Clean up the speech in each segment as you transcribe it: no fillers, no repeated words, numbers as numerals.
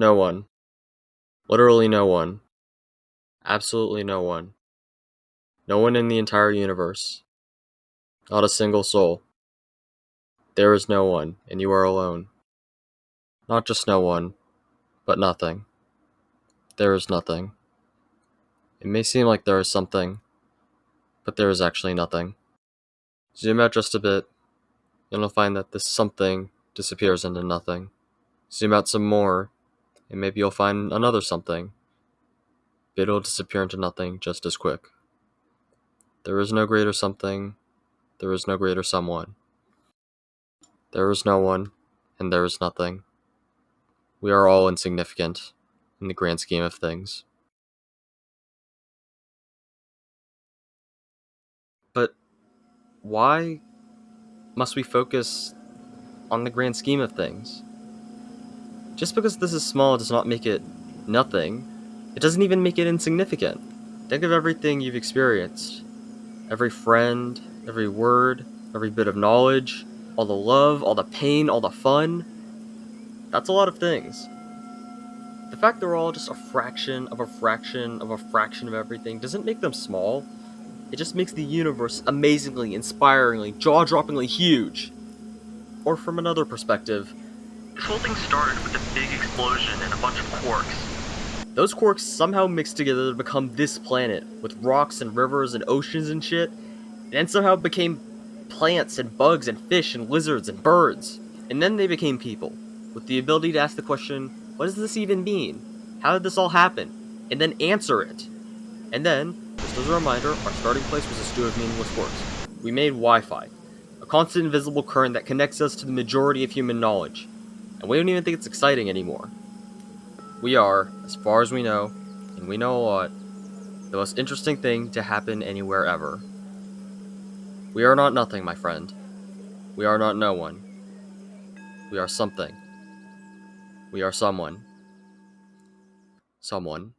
No one. Literally no one. Absolutely no one. No one in the entire universe. Not a single soul. There is no one, and you are alone. Not just no one, but nothing. There is nothing. It may seem like there is something, but there is actually nothing. Zoom out just a bit, and you'll find that this something disappears into nothing. Zoom out some more, and maybe you'll find another something, but it'll disappear into nothing just as quick. There is no greater something, there is no greater someone. There is no one, and there is nothing. We are all insignificant in the grand scheme of things. But why must we focus on the grand scheme of things? Just because this is small does not make it nothing. It doesn't even make it insignificant. Think of everything you've experienced. Every friend, every word, every bit of knowledge, all the love, all the pain, all the fun. That's a lot of things. The fact they're all just a fraction of a fraction of a fraction of everything doesn't make them small. It just makes the universe amazingly, inspiringly, jaw-droppingly huge. Or from another perspective, this whole thing started with a big explosion and a bunch of quarks. Those quarks somehow mixed together to become this planet, with rocks and rivers and oceans and shit, and then somehow became plants and bugs and fish and lizards and birds. And then they became people, with the ability to ask the question, what does this even mean? How did this all happen? And then answer it. And then, just as a reminder, our starting place was a stew of meaningless quarks. We made Wi-Fi, a constant invisible current that connects us to the majority of human knowledge. And we don't even think it's exciting anymore. We are, as far as we know, and we know a lot, the most interesting thing to happen anywhere ever. We are not nothing, my friend. We are not no one. We are something. We are someone. Someone.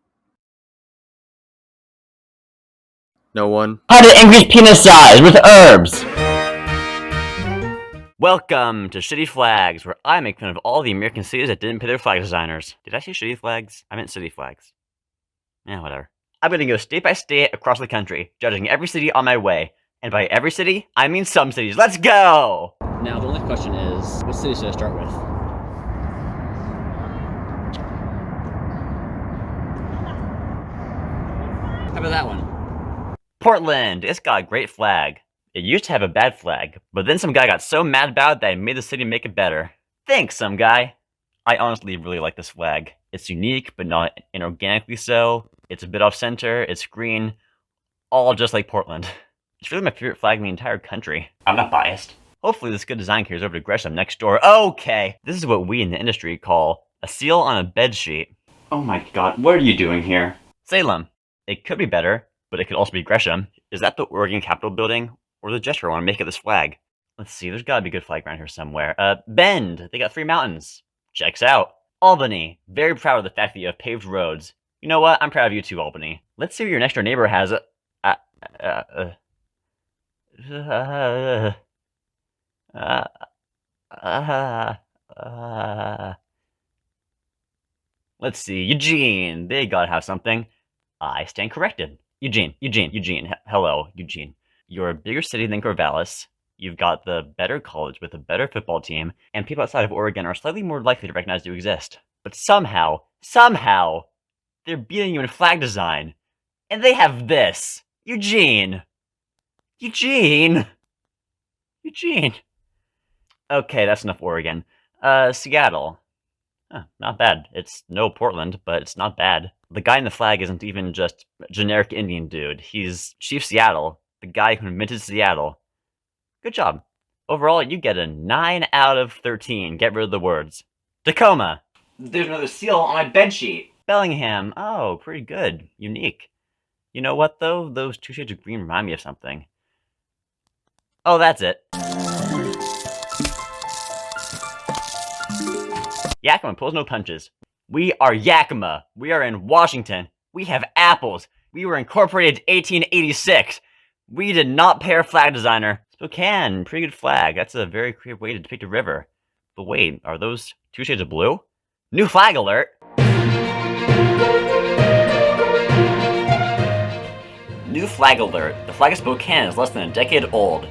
No one. How to increase penis size with herbs! Welcome to Shitty Flags, where I make fun of all the American cities that didn't pay their flag designers. Did I say shitty flags? I meant city flags. Yeah, whatever. I'm gonna go state by state across the country, judging every city on my way. And by every city, I mean some cities. Let's go! Now, the only question is, what city should I start with? How about that one? Portland! It's got a great flag. It used to have a bad flag, but then some guy got so mad about it that he made the city make it better. Thanks, some guy. I honestly really like this flag. It's unique, but not inorganically so. It's a bit off-center, it's green, all just like Portland. It's really my favorite flag in the entire country. I'm not biased. Hopefully this good design carries over to Gresham next door. Okay! This is what we in the industry call a seal on a bed sheet. Oh my god, what are you doing here? Salem. It could be better, but it could also be Gresham. Is that the Oregon Capitol building? Or the gesture I want to make of this flag? Let's see, there's gotta be a good flag around here somewhere. Bend! They got 3 mountains. Checks out. Albany. Very proud of the fact that you have paved roads. You know what? I'm proud of you too, Albany. Let's see what your next door neighbor has. Let's see, Eugene. They gotta have something. I stand corrected. Eugene. Hello, Eugene. You're a bigger city than Corvallis. You've got the better college with a better football team, and people outside of Oregon are slightly more likely to recognize you exist. But somehow, they're beating you in flag design. And they have this. Eugene. Okay, that's enough Oregon. Seattle. Huh, not bad. It's no Portland, but it's not bad. The guy in the flag isn't even just a generic Indian dude. He's Chief Seattle, the guy who invented Seattle. Good job. Overall, you get a 9 out of 13. Get rid of the words. Tacoma. There's another seal on my bedsheet. Bellingham. Oh, pretty good. Unique. You know what, though? Those 2 shades of green remind me of something. Oh, that's it. Yakima pulls no punches. We are Yakima. We are in Washington. We have apples. We were incorporated in 1886. We did not pay our flag designer. Spokane, pretty good flag. That's a very creative way to depict a river. But wait, are those 2 shades of blue? New flag alert! Flag alert. The flag of Spokane is less than a decade old.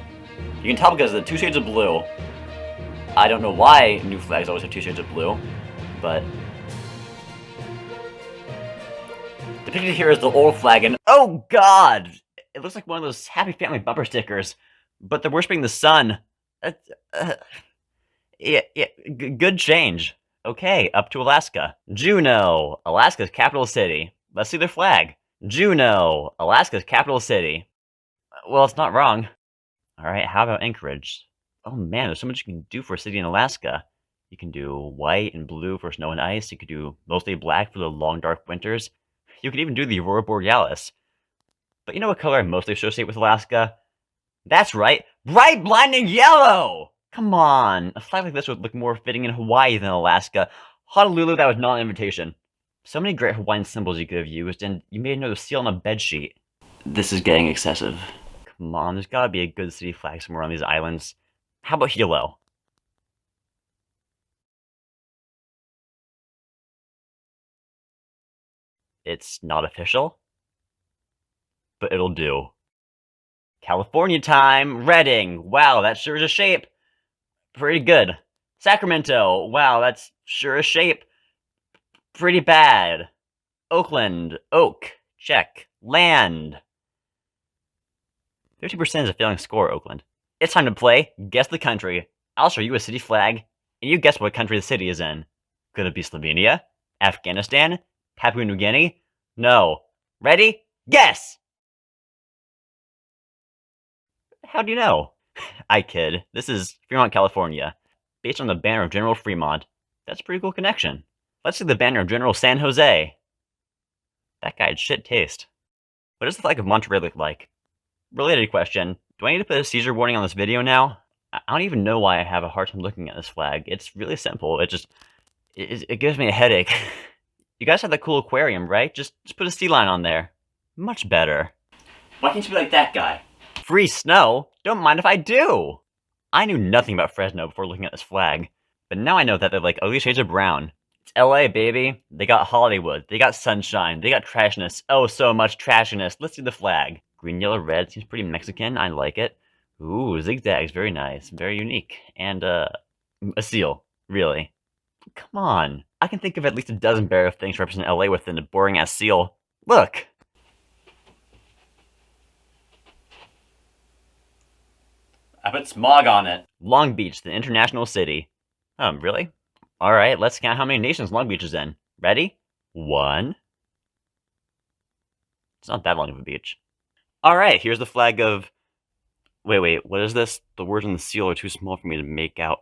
You can tell because of the 2 shades of blue. I don't know why new flags always have 2 shades of blue, but... Depicted here is the old flag, and oh god! It looks like one of those Happy Family bumper stickers, but they're worshipping the sun. Yeah, good change. Okay, up to Alaska. Juneau, Alaska's capital city. Let's see their flag. Juneau, Alaska's capital city. Well, it's not wrong. Alright, how about Anchorage? Oh man, there's so much you can do for a city in Alaska. You can do white and blue for snow and ice. You could do mostly black for the long, dark winters. You could even do the Aurora Borealis. But you know what color I mostly associate with Alaska? That's right, bright, blinding yellow! Come on, a flag like this would look more fitting in Hawaii than Alaska. Honolulu, that was not an invitation. So many great Hawaiian symbols you could have used, and you made another seal on a bedsheet. This is getting excessive. Come on, there's gotta be a good city flag somewhere on these islands. How about Hilo? It's not official, but it'll do. California time! Redding! Wow, that sure is a shape. Pretty good. Sacramento! Wow, that's sure a shape. Pretty bad. Oakland, oak, check. Land. 50% is a failing score, Oakland. It's time to play Guess the Country. I'll show you a city flag, and you guess what country the city is in. Could it be Slovenia? Afghanistan? Papua New Guinea? No. Ready? Guess! How do you know? I kid. This is Fremont, California. Based on the banner of General Fremont. That's a pretty cool connection. Let's see the banner of General San Jose. That guy had shit taste. What does the flag of Monterey look like? Related question. Do I need to put a seizure warning on this video now? I don't even know why I have a hard time looking at this flag. It's really simple. It gives me a headache. You guys have that cool aquarium, right? Just put a sea line on there. Much better. Why can't you be like that guy? Free snow? Don't mind if I do! I knew nothing about Fresno before looking at this flag, but now I know that they're like ugly shades of brown. It's LA, baby. They got Hollywood, they got sunshine, they got trashiness. Oh, so much trashiness. Let's see the flag. Green, yellow, red seems pretty Mexican. I like it. Ooh, zigzags. Very nice. Very unique. And, a seal. Really. Come on. I can think of at least a dozen better things to represent LA within a boring-ass seal. Look! I put smog on it. Long Beach, the international city. Really? Alright, let's count how many nations Long Beach is in. Ready? 1. It's not that long of a beach. Alright, here's the flag of... Wait, what is this? The words on the seal are too small for me to make out.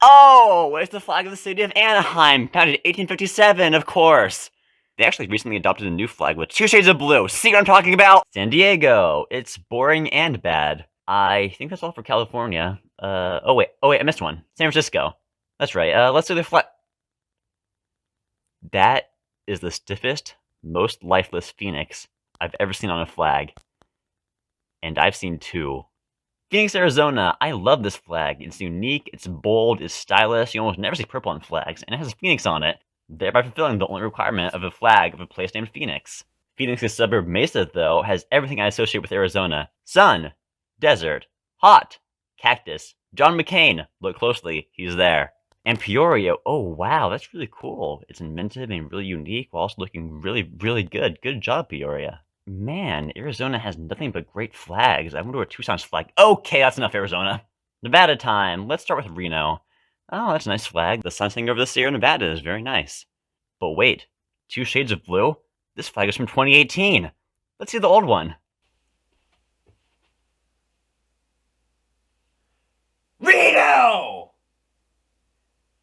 Oh! It's the flag of the city of Anaheim, founded in 1857, of course! They actually recently adopted a new flag with 2 shades of blue. See what I'm talking about? San Diego. It's boring and bad. I think that's all for California. Oh wait, I missed one. San Francisco. That's right, let's do the flag. That is the stiffest, most lifeless phoenix I've ever seen on a flag. And I've seen 2. Phoenix, Arizona. I love this flag. It's unique, it's bold, it's stylish. You almost never see purple on flags, and it has a phoenix on it, thereby fulfilling the only requirement of a flag of a place named Phoenix. Phoenix's suburb Mesa, though, has everything I associate with Arizona. Sun, desert, hot, cactus, John McCain. Look closely, he's there. And Peoria, oh wow, that's really cool. It's inventive and really unique while also looking really, really good. Good job, Peoria. Man, Arizona has nothing but great flags. I wonder what Tucson's flag. Okay, that's enough, Arizona. Nevada time. Let's start with Reno. Oh, that's a nice flag. The sun setting over the Sierra Nevada is very nice. But wait, 2 shades of blue? This flag is from 2018. Let's see the old one. Reno!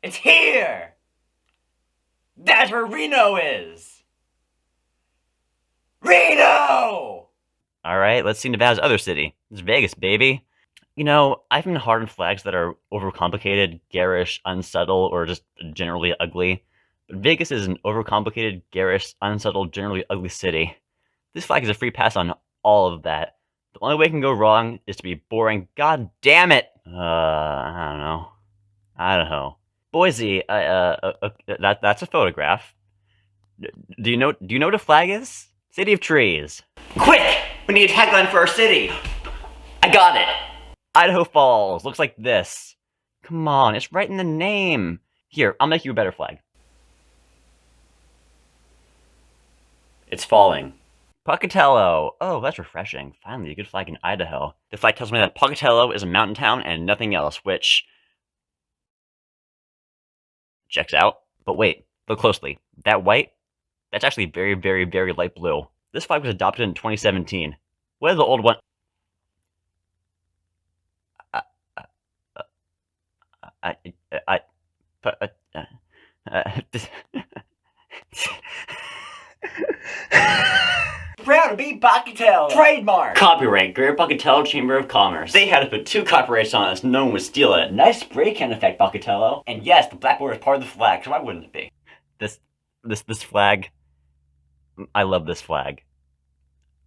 It's here! That's where Reno is! Reno! Alright, let's see Nevada's other city. It's Vegas, baby. You know, I've been hard on flags that are overcomplicated, garish, unsubtle, or just generally ugly. But Vegas is an overcomplicated, garish, unsubtle, generally ugly city. This flag is a free pass on all of that. The only way it can go wrong is to be boring. God damn it! I don't know. Boise, that's a photograph. Do you know what a flag is? City of Trees. Quick! We need a tagline for our city. I got it. Idaho Falls looks like this. Come on, it's right in the name. Here, I'll make you a better flag. It's falling. Pocatello. Oh, that's refreshing. Finally, a good flag in Idaho. The flag tells me that Pocatello is a mountain town and nothing else, which checks out. But wait, look closely. That white? That's actually very, very, very light blue. This flag was adopted in 2017. What are the old one? Proud to be Pocatello. Trademark. Copyright, Greater Pocatello Chamber of Commerce. They had to put 2 copyrights on us. No one would steal it. Nice spray can effect, Pocatello. And yes, the black border is part of the flag. So why wouldn't it be? This flag. I love this flag.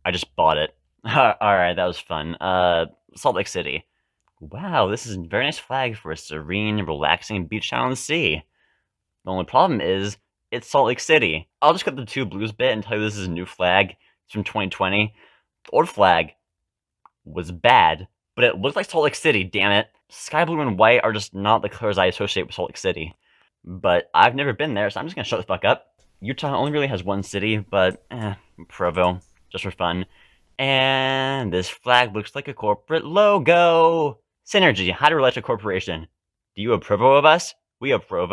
I just bought it. Alright, that was fun. Salt Lake City. Wow, this is a very nice flag for a serene, relaxing beach town on the sea. The only problem is, it's Salt Lake City. I'll just cut the 2 blues bit and tell you this is a new flag. It's from 2020. The old flag was bad, but it looked like Salt Lake City, damn it. Sky blue and white are just not the colors I associate with Salt Lake City. But I've never been there, so I'm just gonna shut the fuck up. Utah only really has 1 city, but Provo, just for fun. And this flag looks like a corporate logo. Synergy, how to relate to a corporation. Do you approve of us? We approve.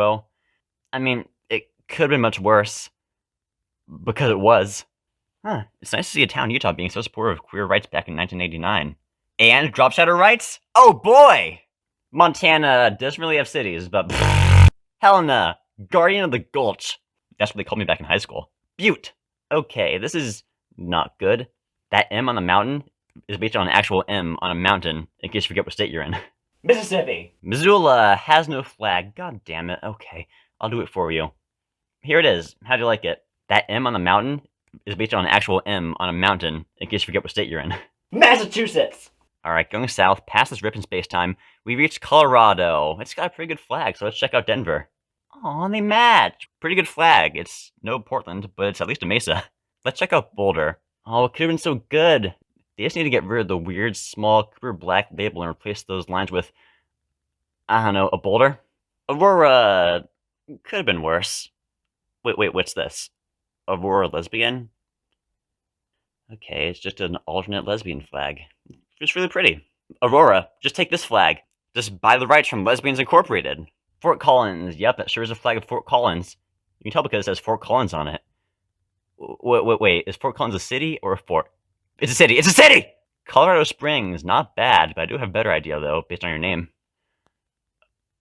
I mean, it could have been much worse. Because it was. Huh, it's nice to see a town in Utah being so supportive of queer rights back in 1989. And drop shadow rights? Oh boy! Montana doesn't really have cities, but Helena, Guardian of the Gulch. That's what they called me back in high school. Butte. Okay, this is not good. That M on the mountain is based on an actual M on a mountain, in case you forget what state you're in. Mississippi. Missoula has no flag. God damn it. Okay, I'll do it for you. Here it is. How'd you like it? That M on the mountain is based on an actual M on a mountain, in case you forget what state you're in. Massachusetts! Alright, going south, past this rip in space-time, we reached Colorado. It's got a pretty good flag, so let's check out Denver. Aw, they match! Pretty good flag. It's no Portland, but it's at least a Mesa. Let's check out Boulder. Oh, it could have been so good. They just need to get rid of the weird, small, Cooper black label and replace those lines with, I don't know, a boulder? Aurora could have been worse. Wait, what's this? Aurora lesbian? Okay, it's just an alternate lesbian flag. It's really pretty. Aurora, just take this flag. Just buy the rights from Lesbians Incorporated. Fort Collins, yep, that sure is a flag of Fort Collins. You can tell because it says Fort Collins on it. Wait, is Fort Collins a city or a fort? It's a city! It's a city! Colorado Springs, not bad, but I do have a better idea, though, based on your name.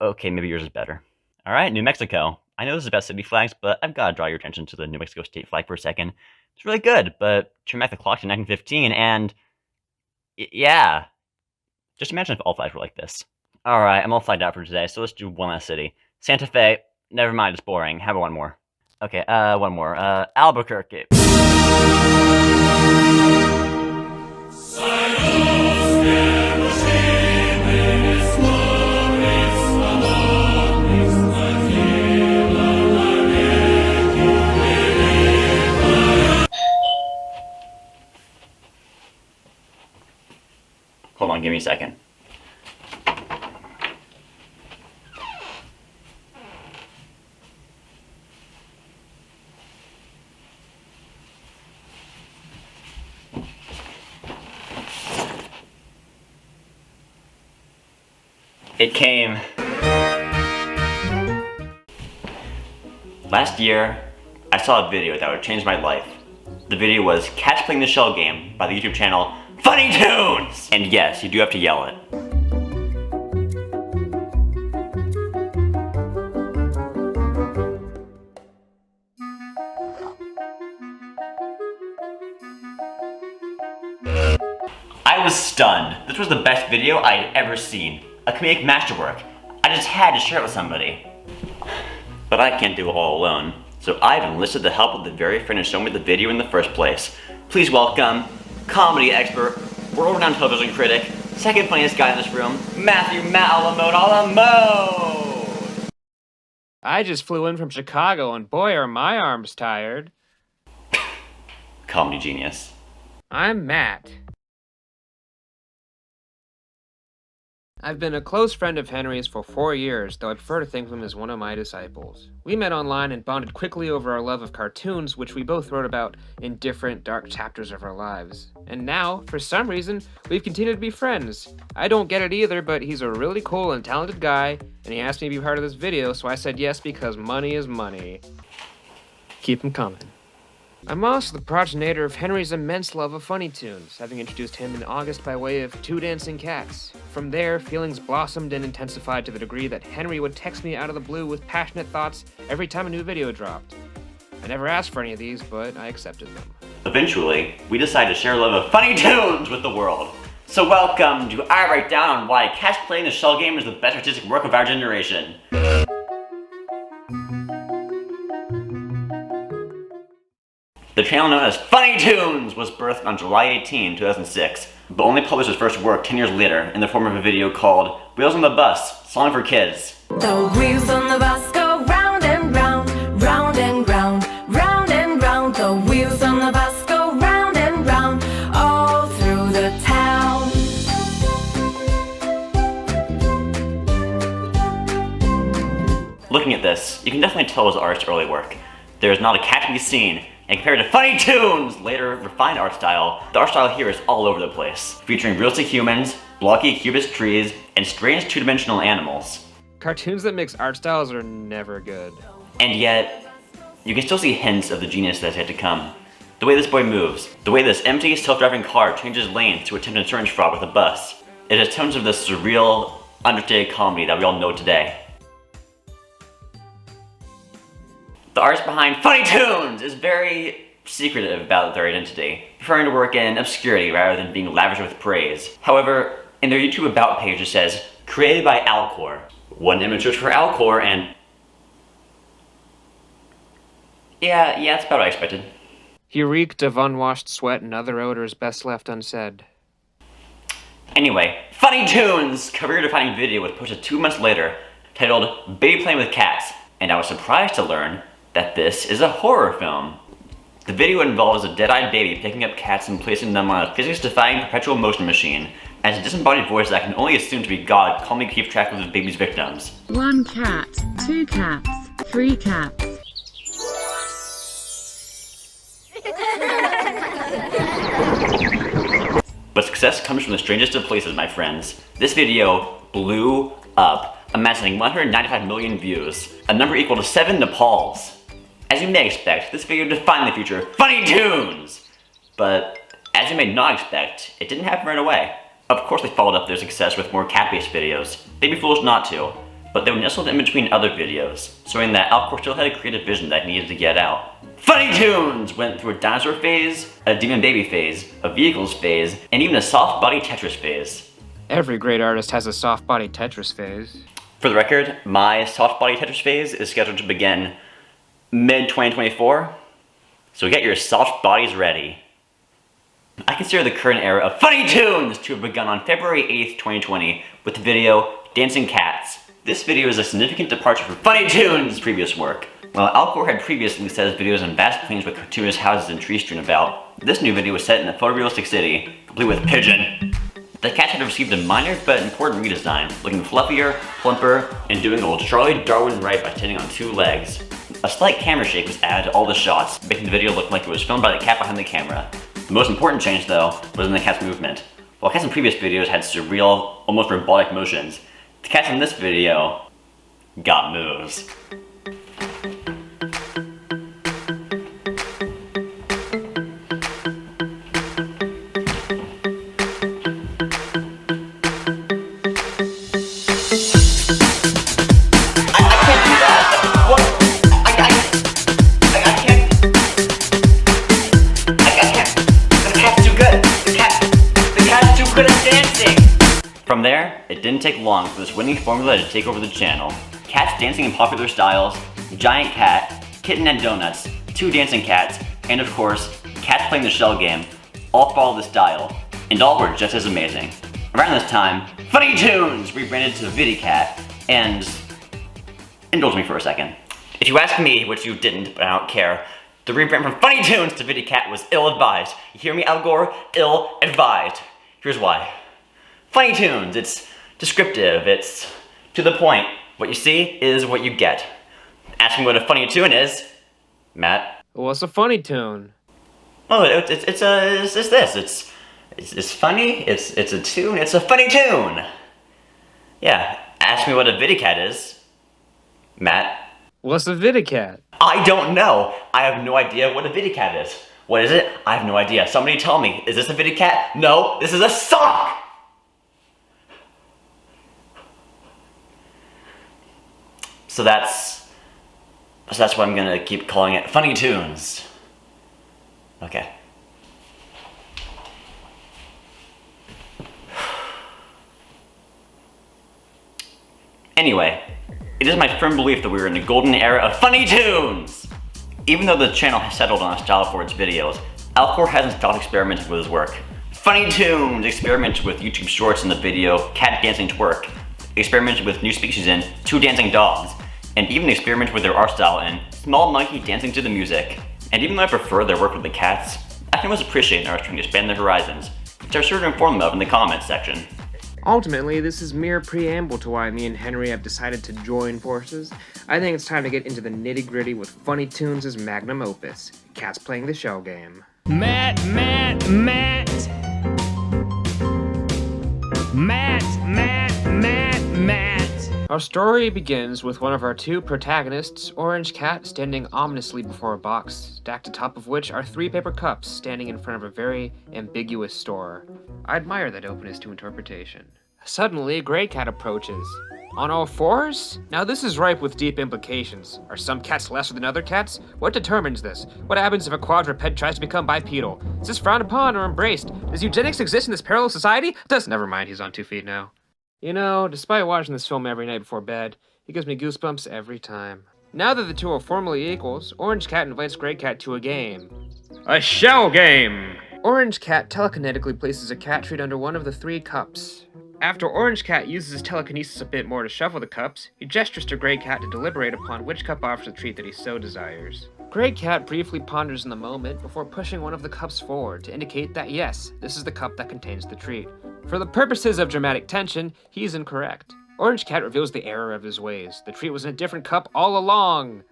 Okay, maybe yours is better. Alright, New Mexico. I know this is about city flags, but I've got to draw your attention to the New Mexico state flag for a second. It's really good, but turn back the clock to 1915, and yeah. Just imagine if all flags were like this. Alright, I'm all flagged out for today, so let's do one last city. Santa Fe, never mind, it's boring. How about one more? Okay, one more. Albuquerque. Hold on, give me a second. It came. Last year, I saw a video that would change my life. The video was Catch Playing the Shell Game by the YouTube channel Funny Tunes! And yes, you do have to yell it. I was stunned. This was the best video I had ever seen. A comedic masterwork. I just had to share it with somebody. But I can't do it all alone. So I've enlisted the help of the very friend who showed me the video in the first place. Please welcome comedy expert, world-renowned television critic, second funniest guy in this room, Matthew Alamode. I just flew in from Chicago and boy are my arms tired. Comedy genius. I'm Matt. I've been a close friend of Henry's for 4 years, though I prefer to think of him as one of my disciples. We met online and bonded quickly over our love of cartoons, which we both wrote about in different dark chapters of our lives. And now, for some reason, we've continued to be friends. I don't get it either, but he's a really cool and talented guy, and he asked me to be part of this video, so I said yes because money is money. Keep him coming. I'm also the progenitor of Henry's immense love of funny tunes, having introduced him in August by way of Two Dancing Cats. From there, feelings blossomed and intensified to the degree that Henry would text me out of the blue with passionate thoughts every time a new video dropped. I never asked for any of these, but I accepted them. Eventually, we decided to share a love of funny tunes with the world. So welcome to our breakdown on why Cats Playing the Shell Game is the best artistic work of our generation. The channel known as Funny Tunes was birthed on July 18, 2006, but only published its first work 10 years later in the form of a video called Wheels on the Bus, Song for Kids. The wheels on the bus go round and round, round and round, round and round. The wheels on the bus go round and round, all through the town. Looking at this, you can definitely tell it was artist's early work. There is not a cat to be seen, and compared to Funny Tunes' later refined art style, the art style here is all over the place, featuring realistic humans, blocky cubist trees, and strange two-dimensional animals. Cartoons that mix art styles are never good. And yet, you can still see hints of the genius that's yet to come. The way this boy moves, the way this empty, self-driving car changes lanes to attempt insurance fraud with a bus. It has tones of the surreal, understated comedy that we all know today. The artist behind Funny Tunes is very secretive about their identity, preferring to work in obscurity rather than being lavish with praise. However, in their YouTube About page it says, created by Alcor. One image search for Alcor and... Yeah, that's about what I expected. He reeked of unwashed sweat and other odors best left unsaid. Anyway, Funny Tunes' career-defining video was posted 2 months later, titled Baby Playing with Cats, and I was surprised to learn that this is a horror film. The video involves a dead-eyed baby picking up cats and placing them on a physics-defying perpetual motion machine, as a disembodied voice that I can only assume to be God calmly keeps track of the baby's victims. 1 cat, 2 cats, 3 cats. But success comes from the strangest of places, my friends. This video blew up, amassing 195 million views, a number equal to 7 Nepals. As you may expect, this video defined the future Funny Tunes! But, as you may not expect, it didn't happen right away. Of course they followed up their success with more cat-based videos. They'd be foolish not to, but they were nestled in between other videos, showing that Alcor still had a creative vision that needed to get out. Funny Tunes went through a dinosaur phase, a demon baby phase, a vehicles phase, and even a soft body Tetris phase. Every great artist has a soft-body Tetris phase. For the record, my soft body Tetris phase is scheduled to begin mid-2024, so get your soft bodies ready. I consider the current era of Funny Tunes to have begun on February 8th, 2020 with the video Dancing Cats. This video is a significant departure from Funny Tunes' previous work. While Alcor had previously set his videos in vast plains with cartoonish houses and trees strewn about, this new video was set in a photorealistic city, complete with pigeon. The cats had received a minor but important redesign, looking fluffier, plumper, and doing old Charlie Darwin right by standing on 2 legs. A slight camera shake was added to all the shots, making the video look like it was filmed by the cat behind the camera. The most important change, though, was in the cat's movement. While cats in previous videos had surreal, almost robotic motions, the cats in this video got moves. From there, it didn't take long for this winning formula to take over the channel. Cats dancing in popular styles, giant cat, kitten and donuts, 2 dancing cats, and of course, Cats Playing the Shell Game, all follow the style, and all were just as amazing. Around this time, Funny Tunes rebranded to VidiCat, and indulge me for a second. If you ask me, which you didn't, but I don't care, The rebrand from Funny Tunes to VidiCat was ill-advised. You hear me, Al Gore? Ill-advised. Here's why. Funny Tunes, it's descriptive, it's to the point. What you see is what you get. Ask me what a funny tune is, Matt. What's a funny tune? Oh, it's this. It's funny, it's a tune, it's a funny tune. Yeah, ask me what a VidiCat is, Matt. What's a VidiCat? I don't know. I have no idea what a VidiCat is. What is it? I have no idea. Somebody tell me. Is this a VidiCat? No, this is a sock! So that's why I'm gonna keep calling it Funny Tunes. Okay. Anyway, it is my firm belief that we are in the golden era of Funny Tunes! Even though the channel has settled on a style for its videos, Al Gore hasn't stopped experimenting with his work. Funny Tunes experimented with YouTube Shorts in the video Cat Dancing Twerk, experimented with new species in Two Dancing Dogs, and even experimented with their art style in Small Monkey Dancing to the Music. And even though I prefer their work with the cats, I can always appreciate an artist trying to expand their horizons, which I'm sure to inform them of in the comments section. Ultimately, this is mere preamble to why me and Henry have decided to join forces. I think it's time to get into the nitty-gritty with Funny Tunes' magnum opus, Cats Playing the Shell Game. Matt. Our story begins with one of our two protagonists, Orange Cat, standing ominously before a box, stacked atop of which are 3 paper cups standing in front of a very ambiguous store. I admire that openness to interpretation. Suddenly, Grey Cat approaches. On all fours? Now this is ripe with deep implications. Are some cats lesser than other cats? What determines this? What happens if a quadruped tries to become bipedal? Is this frowned upon or embraced? Does eugenics exist in this parallel society? Never mind, he's on 2 feet now. You know, despite watching this film every night before bed, it gives me goosebumps every time. Now that the two are formally equals, Orange Cat invites Grey Cat to a game. A shell game! Orange Cat telekinetically places a cat treat under one of the 3 cups. After Orange Cat uses his telekinesis a bit more to shuffle the cups, he gestures to Grey Cat to deliberate upon which cup offers the treat that he so desires. Grey Cat briefly ponders in the moment before pushing one of the cups forward to indicate that yes, this is the cup that contains the treat. For the purposes of dramatic tension, he is incorrect. Orange Cat reveals the error of his ways. The treat was in a different cup all along.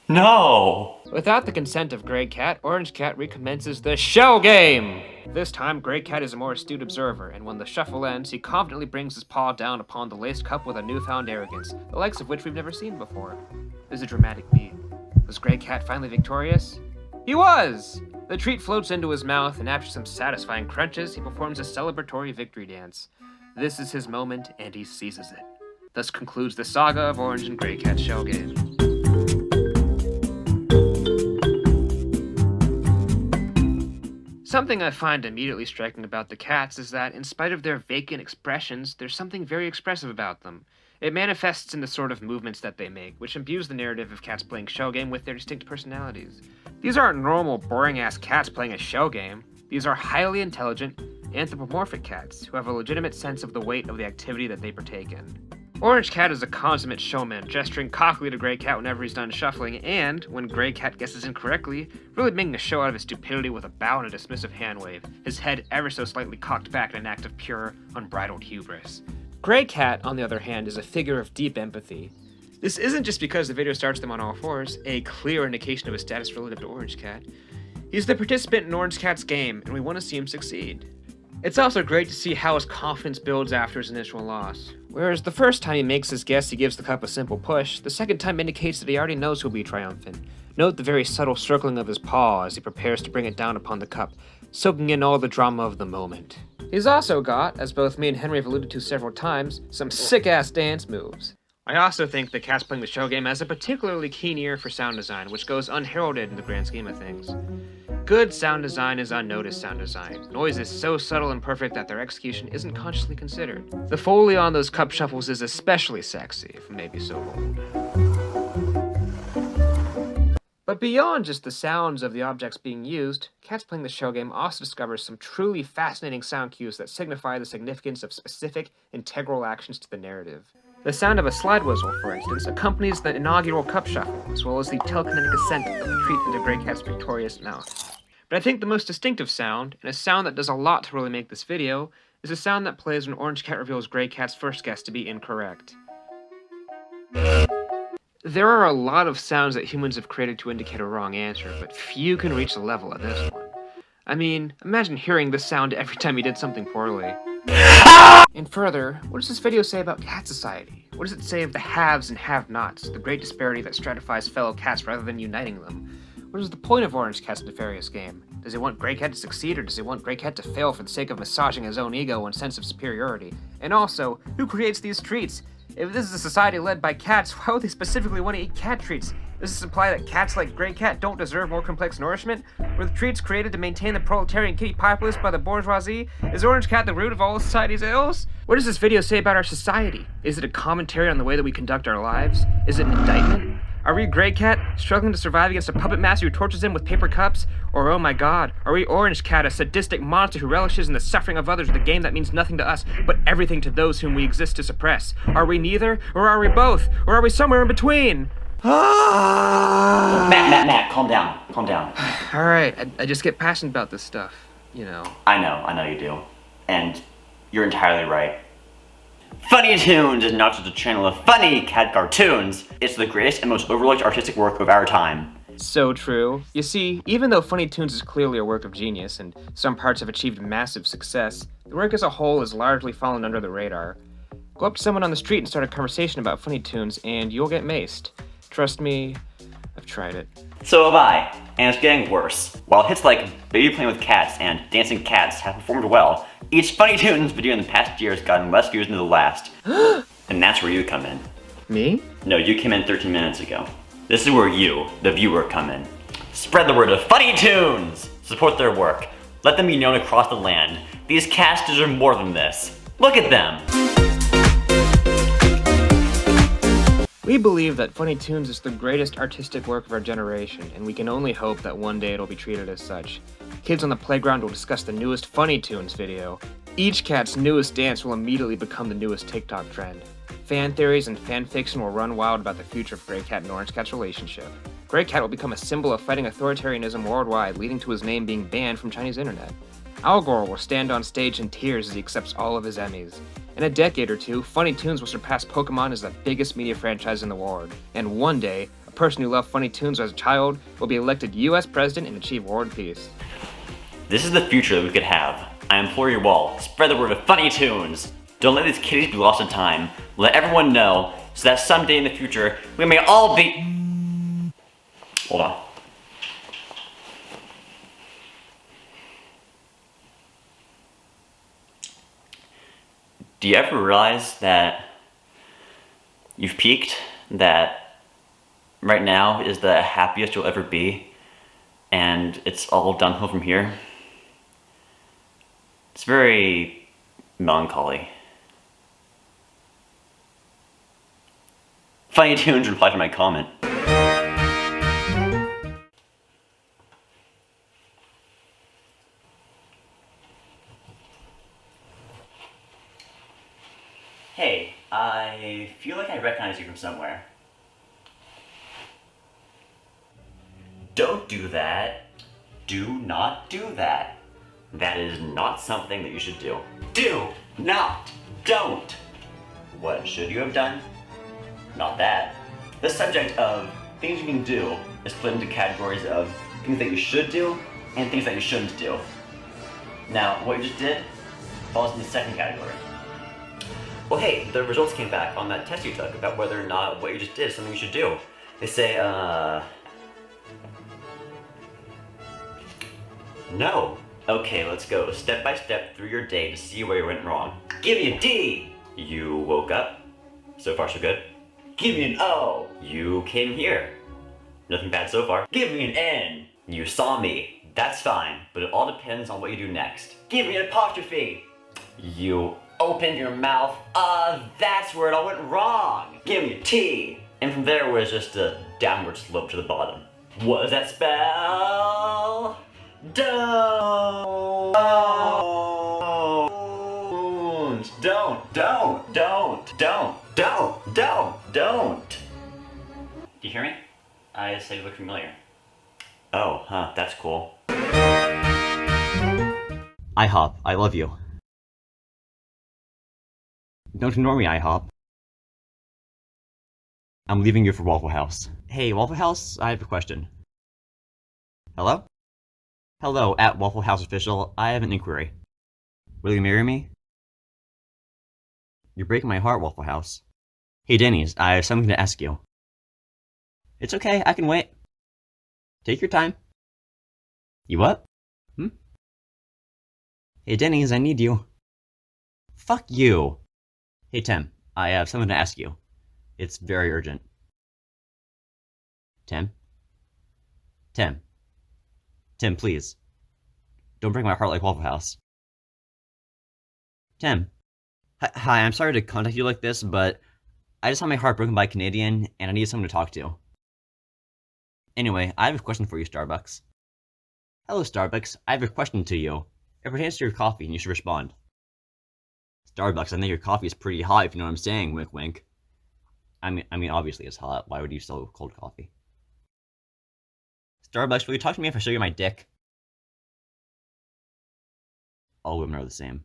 No! Without the consent of Grey Cat, Orange Cat recommences the shell game! This time, Grey Cat is a more astute observer, and when the shuffle ends, he confidently brings his paw down upon the laced cup with a newfound arrogance, the likes of which we've never seen before. There's a dramatic beat. Was Grey Cat finally victorious? He was! The treat floats into his mouth, and after some satisfying crunches, he performs a celebratory victory dance. This is his moment, and he seizes it. Thus concludes the saga of Orange and Grey Cat's shell game. Something I find immediately striking about the cats is that, in spite of their vacant expressions, there's something very expressive about them. It manifests in the sort of movements that they make, which imbues the narrative of cats playing shell game with their distinct personalities. These aren't normal, boring-ass cats playing a shell game. These are highly intelligent, anthropomorphic cats who have a legitimate sense of the weight of the activity that they partake in. Orange Cat is a consummate showman, gesturing cockily to Grey Cat whenever he's done shuffling, and, when Grey Cat guesses incorrectly, really making a show out of his stupidity with a bow and a dismissive hand wave, his head ever so slightly cocked back in an act of pure, unbridled hubris. Grey Cat, on the other hand, is a figure of deep empathy. This isn't just because the video starts them on all fours, a clear indication of his status relative to Orange Cat. He's the participant in Orange Cat's game, and we want to see him succeed. It's also great to see how his confidence builds after his initial loss. Whereas the first time he makes his guess, he gives the cup a simple push, the second time indicates that he already knows he'll be triumphant. Note the very subtle circling of his paw as he prepares to bring it down upon the cup, soaking in all the drama of the moment. He's also got, as both me and Henry have alluded to several times, some sick-ass dance moves. I also think that Cats Playing the Shell Game has a particularly keen ear for sound design, which goes unheralded in the grand scheme of things. Good sound design is unnoticed sound design. Noise is so subtle and perfect that their execution isn't consciously considered. The Foley on those cup shuffles is especially sexy, if I may be so bold. But beyond just the sounds of the objects being used, Cats Playing the Shell Game also discovers some truly fascinating sound cues that signify the significance of specific, integral actions to the narrative. The sound of a slide whistle, for instance, accompanies the inaugural cup shuffle, as well as the telekinetic ascent of the treat into Grey Cat's victorious mouth. But I think the most distinctive sound, and a sound that does a lot to really make this video, is a sound that plays when Orange Cat reveals Grey Cat's first guess to be incorrect. There are a lot of sounds that humans have created to indicate a wrong answer, but few can reach the level of this one. I mean, imagine hearing this sound every time you did something poorly. And further, what does this video say about cat society? What does it say of the haves and have-nots, the great disparity that stratifies fellow cats rather than uniting them? What is the point of Orange Cat's nefarious game? Does he want Grey Cat to succeed, or does he want Grey Cat to fail for the sake of massaging his own ego and sense of superiority? And also, who creates these treats? If this is a society led by cats, why would they specifically want to eat cat treats? Does this imply that cats like Grey Cat don't deserve more complex nourishment? Were the treats created to maintain the proletarian kitty populace by the bourgeoisie? Is Orange Cat the root of all society's ills? What does this video say about our society? Is it a commentary on the way that we conduct our lives? Is it an indictment? Are we Grey Cat, struggling to survive against a puppet master who tortures him with paper cups? Or, oh my god, are we Orange Cat, a sadistic monster who relishes in the suffering of others with a game that means nothing to us, but everything to those whom we exist to suppress? Are we neither? Or are we both? Or are we somewhere in between? Matt, calm down. Alright, I just get passionate about this stuff, you know. I know you do. And you're entirely right. Funny Tunes is not just a channel of funny cat cartoons, it's the greatest and most overlooked artistic work of our time. So true. You see, even though Funny Tunes is clearly a work of genius, and some parts have achieved massive success, the work as a whole has largely fallen under the radar. Go up to someone on the street and start a conversation about Funny Tunes, and you'll get maced. Trust me, I've tried it. So have I, and it's getting worse. While hits like Baby Playing with Cats and Dancing Cats have performed well, each Funny Tunes video in the past year has gotten less views than the last. And that's where you come in. Me? No, you came in 13 minutes ago. This is where you, the viewer, come in. Spread the word of Funny Tunes! Support their work. Let them be known across the land. These cats deserve more than this. Look at them! We believe that Funny Tunes is the greatest artistic work of our generation, and we can only hope that one day it'll be treated as such. Kids on the playground will discuss the newest Funny Tunes video. Each cat's newest dance will immediately become the newest TikTok trend. Fan theories and fanfiction will run wild about the future of Grey Cat and Orange Cat's relationship. Grey Cat will become a symbol of fighting authoritarianism worldwide, leading to his name being banned from Chinese internet. Al Gore will stand on stage in tears as he accepts all of his Emmys. In a decade or two, Funny Tunes will surpass Pokemon as the biggest media franchise in the world. And one day, a person who loved Funny Tunes as a child will be elected US president and achieve world peace. This is the future that we could have. I implore you all, spread the word of Funny Tunes! Don't let these kitties be lost in time. Let everyone know, so that someday in the future, we may all be... Hold on. Do you ever realize that you've peaked? That right now is the happiest you'll ever be, and it's all downhill from here? It's very melancholy. Funny Tunes replied to my comment. Hey, I feel like I recognize you from somewhere. Don't do that. Do not do that. That is not something that you should do. Do not. Don't. What should you have done? Not that. The subject of things you can do is split into categories of things that you should do and things that you shouldn't do. Now, what you just did falls in the second category. Well, hey, the results came back on that test you took about whether or not what you just did is something you should do. They say, no. Okay, let's go step by step through your day to see where you went wrong. Give me a D! You woke up. So far, so good. Give me an O! You came here. Nothing bad so far. Give me an N! You saw me. That's fine, but it all depends on what you do next. Give me an apostrophe! You opened your mouth. That's where it all went wrong. Give me a T! And from there was just a downward slope to the bottom. What does that spell? Don't. Don't. I said you look familiar. Oh, huh, that's cool. IHOP, I love you. Don't ignore me, IHOP. I'm leaving you for Waffle House. Hey, Waffle House, I have a question. Hello? Hello, at Waffle House Official, I have an inquiry. Will you marry me? You're breaking my heart, Waffle House. Hey, Denny's, I have something to ask you. It's okay, I can wait. Take your time. You what? Hey, Denny's, I need you. Fuck you. Hey, Tim, I have something to ask you. It's very urgent. Tim? Tim, please. Don't break my heart like Waffle House. Tim. Hi, I'm sorry to contact you like this, but I just had my heart broken by a Canadian, and I need someone to talk to. Anyway, I have a question for you, Starbucks. Hello, Starbucks. I have a question to you. It pertains to your coffee, and you should respond. Starbucks, I think your coffee is pretty hot, if you know what I'm saying, wink wink. I mean, obviously it's hot. Why would you sell cold coffee? Starbucks, will you talk to me if I show you my dick? All women are the same.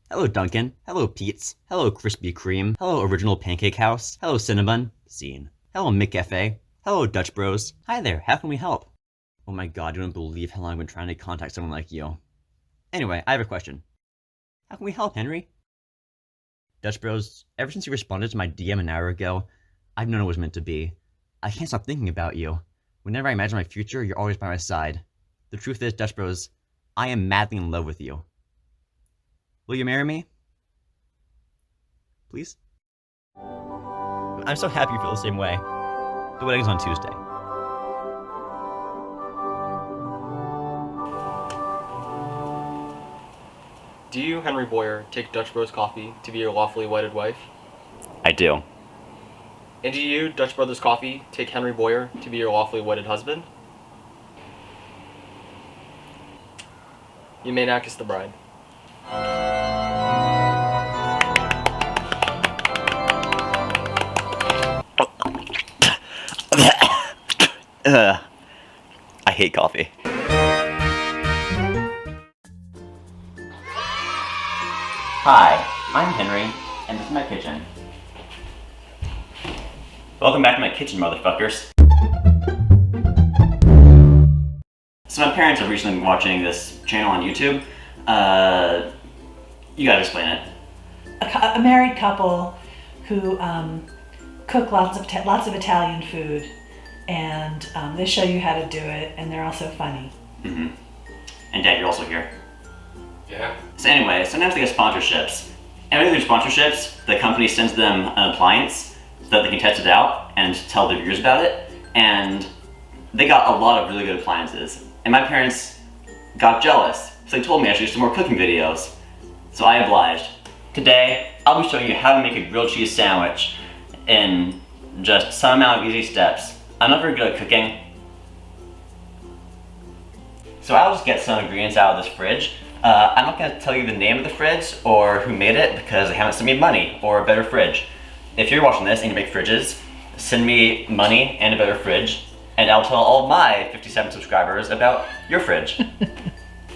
Hello, Duncan. Hello, Pete's. Hello, Krispy Kreme. Hello, Original Pancake House. Hello, Cinnabon. Scene. Hello, McCafe. Hello, Dutch Bros. Hi there, how can we help? Oh my god, you don't believe how long I've been trying to contact someone like you. Anyway, I have a question. How can we help, Henry? Dutch Bros, ever since you responded to my DM an hour ago, I've known it was meant to be. I can't stop thinking about you. Whenever I imagine my future, you're always by my side. The truth is, Dutch Bros, I am madly in love with you. Will you marry me? Please? I'm so happy you feel the same way. The wedding's on Tuesday. Do you, Henry Boyer, take Dutch Bros Coffee to be your lawfully wedded wife? I do. And do you, Dutch Brothers Coffee, take Henry Boyer to be your lawfully wedded husband? You may now kiss the bride. I hate coffee. Hi, I'm Henry, and this is my kitchen. Welcome back to my kitchen, motherfuckers. So my parents have recently been watching this channel on YouTube. You gotta explain it. A married couple who cook lots of Italian food, and they show you how to do it, and they're also funny. Mm-hmm. And Dad, you're also here. Yeah. So anyway, sometimes they get sponsorships. And when they do sponsorships, the company sends them an appliance so that they can test it out and tell their viewers about it. And they got a lot of really good appliances. And my parents got jealous, so they told me I should do some more cooking videos. So I obliged. Today, I'll be showing you how to make a grilled cheese sandwich in just some amount of easy steps. I'm not very good at cooking, so I'll just get some ingredients out of this fridge. I'm not going to tell you the name of the fridge or who made it because they haven't sent me money or a better fridge. If you're watching this and you make fridges, send me money and a better fridge, and I'll tell all my 57 subscribers about your fridge.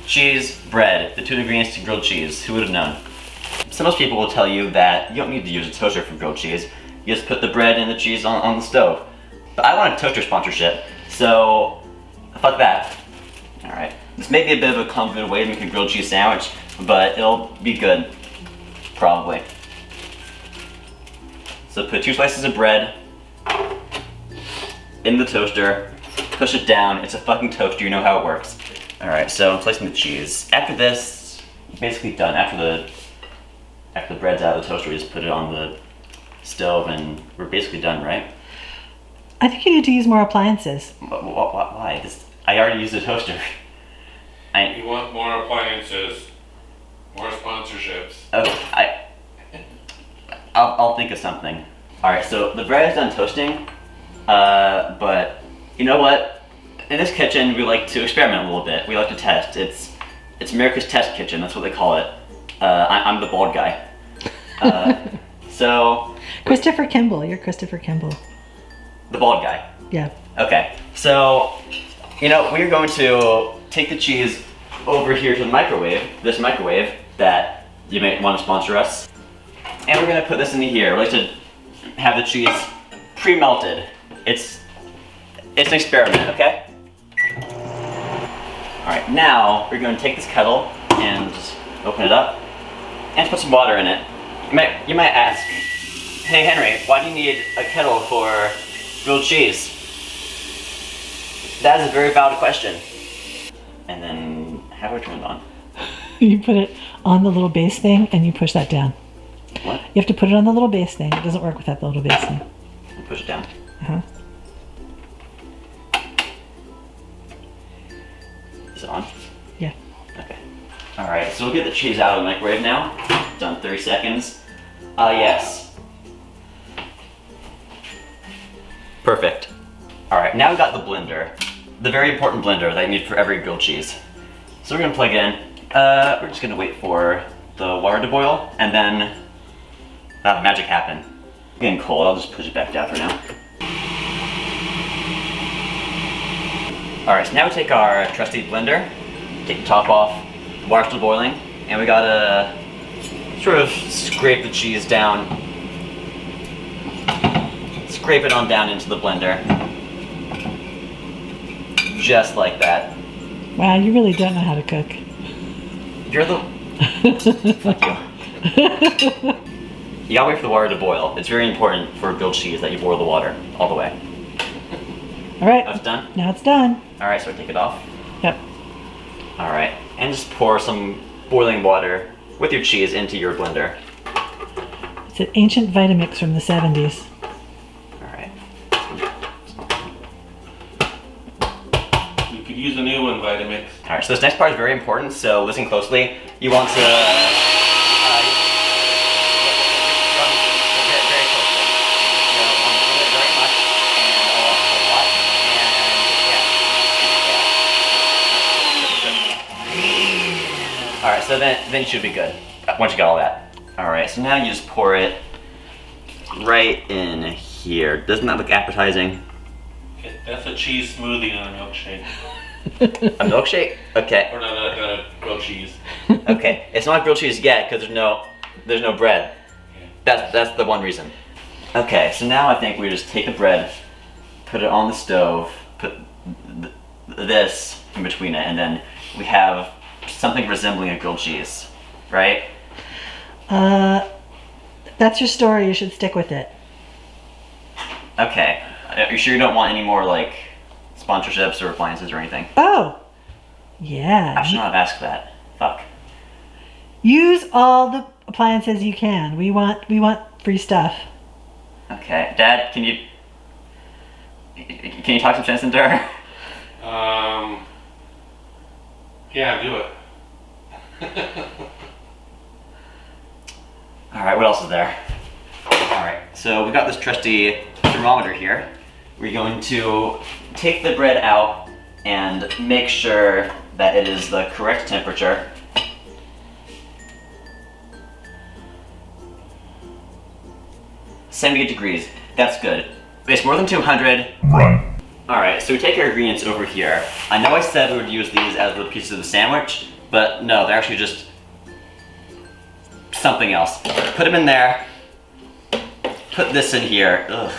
Cheese, bread, the two ingredients to grilled cheese. Who would have known? So most people will tell you that you don't need to use a toaster for grilled cheese. You just put the bread and the cheese on the stove. But I want a toaster sponsorship, so fuck that. Alright, this may be a bit of a convoluted way to make a grilled cheese sandwich, but it'll be good. Probably. So put 2 slices of bread in the toaster, push it down. It's a fucking toaster, you know how it works. Alright, so I'm placing the cheese. After this, basically done. After the bread's out of the toaster, we just put it on the stove and we're basically done, right? I think you need to use more appliances. Why? I already used the toaster. You want more appliances, more sponsorships. Okay, I'll think of something. Alright, so the bread is done toasting, but you know what? In this kitchen, we like to experiment a little bit. We like to test. It's America's test kitchen, that's what they call it. I'm the bald guy. So... Christopher Kimball, you're Christopher Kimball. The bald guy. Yeah. Okay, So, we're going to take the cheese over here to the microwave, this microwave that you may want to sponsor us. And we're gonna put this into here. We like to have the cheese pre-melted. It's an experiment, okay? All right, now we're going to take this kettle and just open it up and put some water in it. You might ask, hey Henry, why do you need a kettle for grilled cheese? That is a very valid question. And then, how do I turn it on? You put it on the little base thing and you push that down. What? You have to put it on the little base thing. It doesn't work without the little base thing. Push it down. Uh-huh. Is it on? Yeah. Okay. Alright, so we'll get the cheese out of the microwave now. Done 30 seconds. Yes. Perfect. Alright, now we've got the blender. The very important blender that you need for every grilled cheese. So we're gonna plug in. We're just gonna wait for the water to boil and then magic happen. It's getting cold, I'll just push it back down for now. Alright, so now we take our trusty blender, take the top off, water's still boiling, and we gotta sort of scrape the cheese down. Scrape it on down into the blender. Just like that. Wow, you really don't know how to cook. You're the... Fuck you. You gotta wait for the water to boil. It's very important for grilled cheese that you boil the water all the way. All right. That's done? Now it's done. Alright, so I take it off. Yep. Alright, and just pour some boiling water with your cheese into your blender. It's an ancient Vitamix from the 70s. Alright. You could use a new one, Vitamix. Alright, so this next part is very important, so listen closely. You want to... very closely. You want to do it very much, and a lot, and yeah. Alright, so then you should be good, once you got all that. Alright, so now you just pour it right in here. Doesn't that look appetizing? That's a cheese smoothie and a milkshake. A milkshake? Okay. Or not a grilled cheese. Okay, it's not grilled cheese yet because there's no bread. That's the one reason. Okay, so now I think we just take the bread, put it on the stove, put this in between it, and then we have something resembling a grilled cheese, right? That's your story. You should stick with it. Okay, are you sure you don't want any more like sponsorships or appliances or anything? Oh, I yeah. should not have asked that. Fuck. Use all the appliances you can. We want free stuff. Okay, Dad, can you talk some sense into her? Yeah, do it. Alright, what else is there? Alright, so we got this trusty thermometer here. We're going to take the bread out and make sure that it is the correct temperature. "78 degrees, that's good. It's more than 200. Run. Alright, so we take our ingredients over here. I know I said we would use these as the pieces of the sandwich, but no, they're actually just something else. Put them in there. Put this in here. Ugh,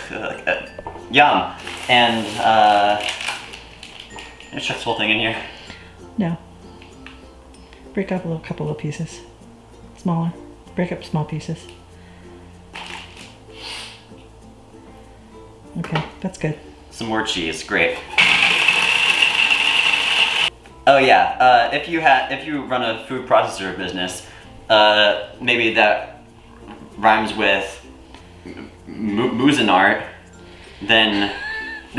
yum. And let's chuck this whole thing in here. No. Break up a couple of pieces. Smaller. Break up small pieces. Okay, that's good. Some more cheese, great. Oh yeah, if you run a food processor business, maybe that rhymes with Muzinart, then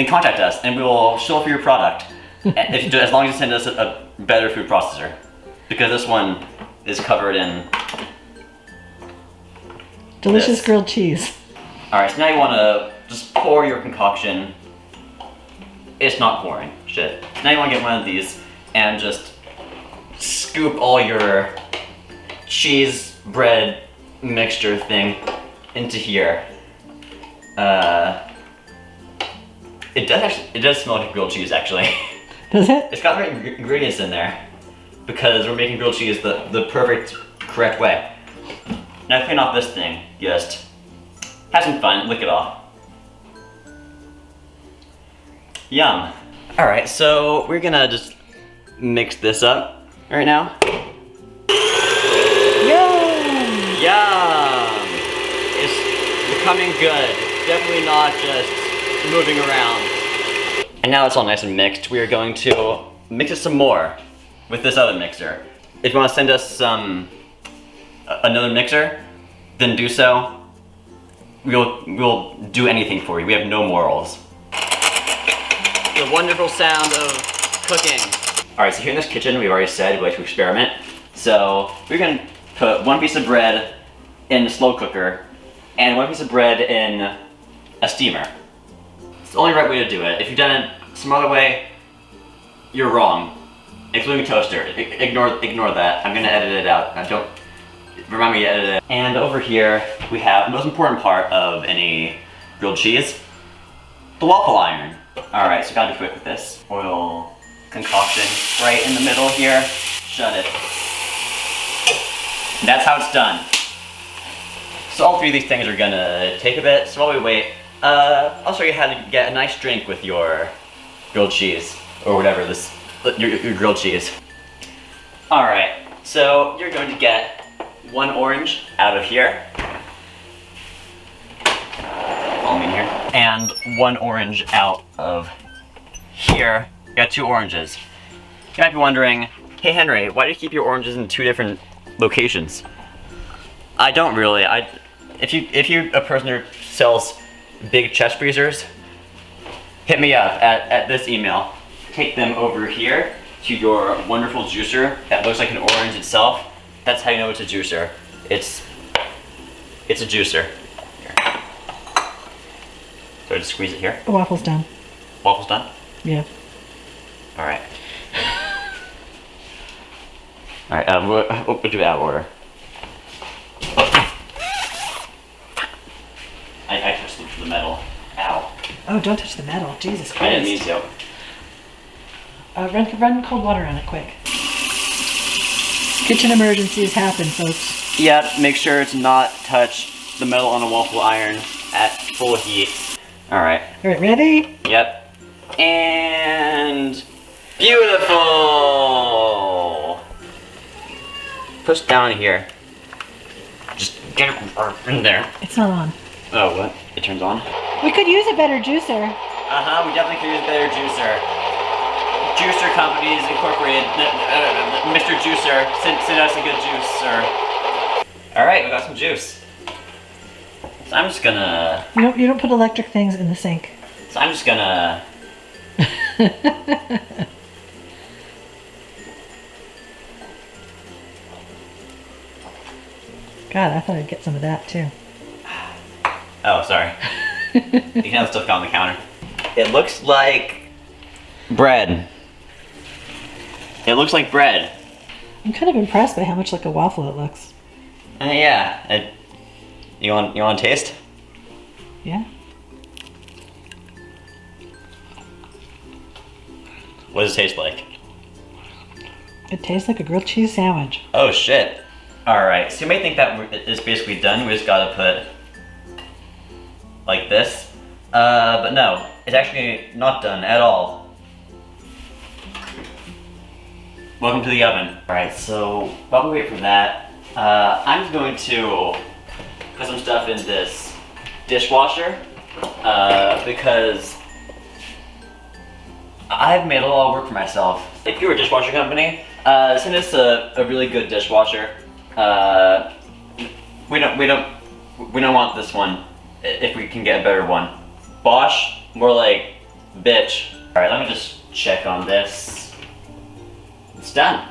contact us and we will show for your product. As long as you send us a better food processor, because this one is covered in Delicious this. grilled cheese. All right, so now you want to just pour your concoction. It's not pouring, shit. Now you want to get one of these and just scoop all your cheese bread mixture thing into here. It does smell like grilled cheese actually. Does it? It's got the right ingredients in there because we're making grilled cheese the perfect, correct way. Now clean off this thing, just have some fun, lick it off. Yum. All right, so we're gonna just mix this up right now. Yum! Yum! It's becoming good. Definitely not just moving around. And now it's all nice and mixed. We are going to mix it some more with this other mixer. If you want to send us another mixer, then do so. We'll do anything for you. We have no morals. The wonderful sound of cooking. All right, so here in this kitchen, we've already said we like to experiment. So we're gonna put one piece of bread in a slow cooker and one piece of bread in a steamer. It's the only right way to do it. If you've done it some other way, you're wrong. Including toaster. Ignore that. I'm gonna edit it out. Don't remind me to edit it. And over here, we have the most important part of any grilled cheese, the waffle iron. All right, so gotta be quick with this. Oil concoction right in the middle here. Shut it. And that's how it's done. So all three of these things are gonna take a bit, so while we wait, I'll show you how to get a nice drink with your grilled cheese, or whatever your grilled cheese. All right, so you're going to get one orange out of here. Follow me in here. And one orange out of here. You got two oranges. You might be wondering, hey Henry, why do you keep your oranges in two different locations? I don't really. If you're a person who sells big chest freezers, hit me up at this email. Take them over here to your wonderful juicer that looks like an orange itself. That's how you know it's a juicer. It's a juicer. Here. So I just squeeze it here. The waffle's done. Waffle's done? Yeah. All right. All right, we'll do it out of order. I touched the metal. Ow. Oh, don't touch the metal. Jesus Christ. I didn't mean to. Run cold water on it quick. Kitchen emergencies happen, folks. Yep, make sure it's not touch the metal on a waffle iron at full heat. All right. All right, ready? Yep. And beautiful. Push down here. Just get it in there. It's not on. Oh, what? It turns on? We could use a better juicer. Uh-huh, we definitely could use a better juicer. Juicer Companies Incorporated, Mr. Juicer, send us a good juice, sir. All right, we got some juice. So I'm just gonna... You don't put electric things in the sink. So I'm just gonna... God, I thought I'd get some of that too. Oh, sorry. You can have stuff on the counter. It looks like bread. It looks like bread. I'm kind of impressed by how much like a waffle it looks. Yeah. You want to taste? Yeah. What does it taste like? It tastes like a grilled cheese sandwich. Oh shit. Alright, so you may think that it's basically done. We just gotta put like this. But no, it's actually not done at all. Welcome to the oven. Alright, so while we wait for that, I'm going to put some stuff in this dishwasher because I've made a lot of work for myself. If you're a dishwasher company, send us a really good dishwasher. We don't want this one if we can get a better one. Bosch, more like bitch. All right, let me just check on this. It's done.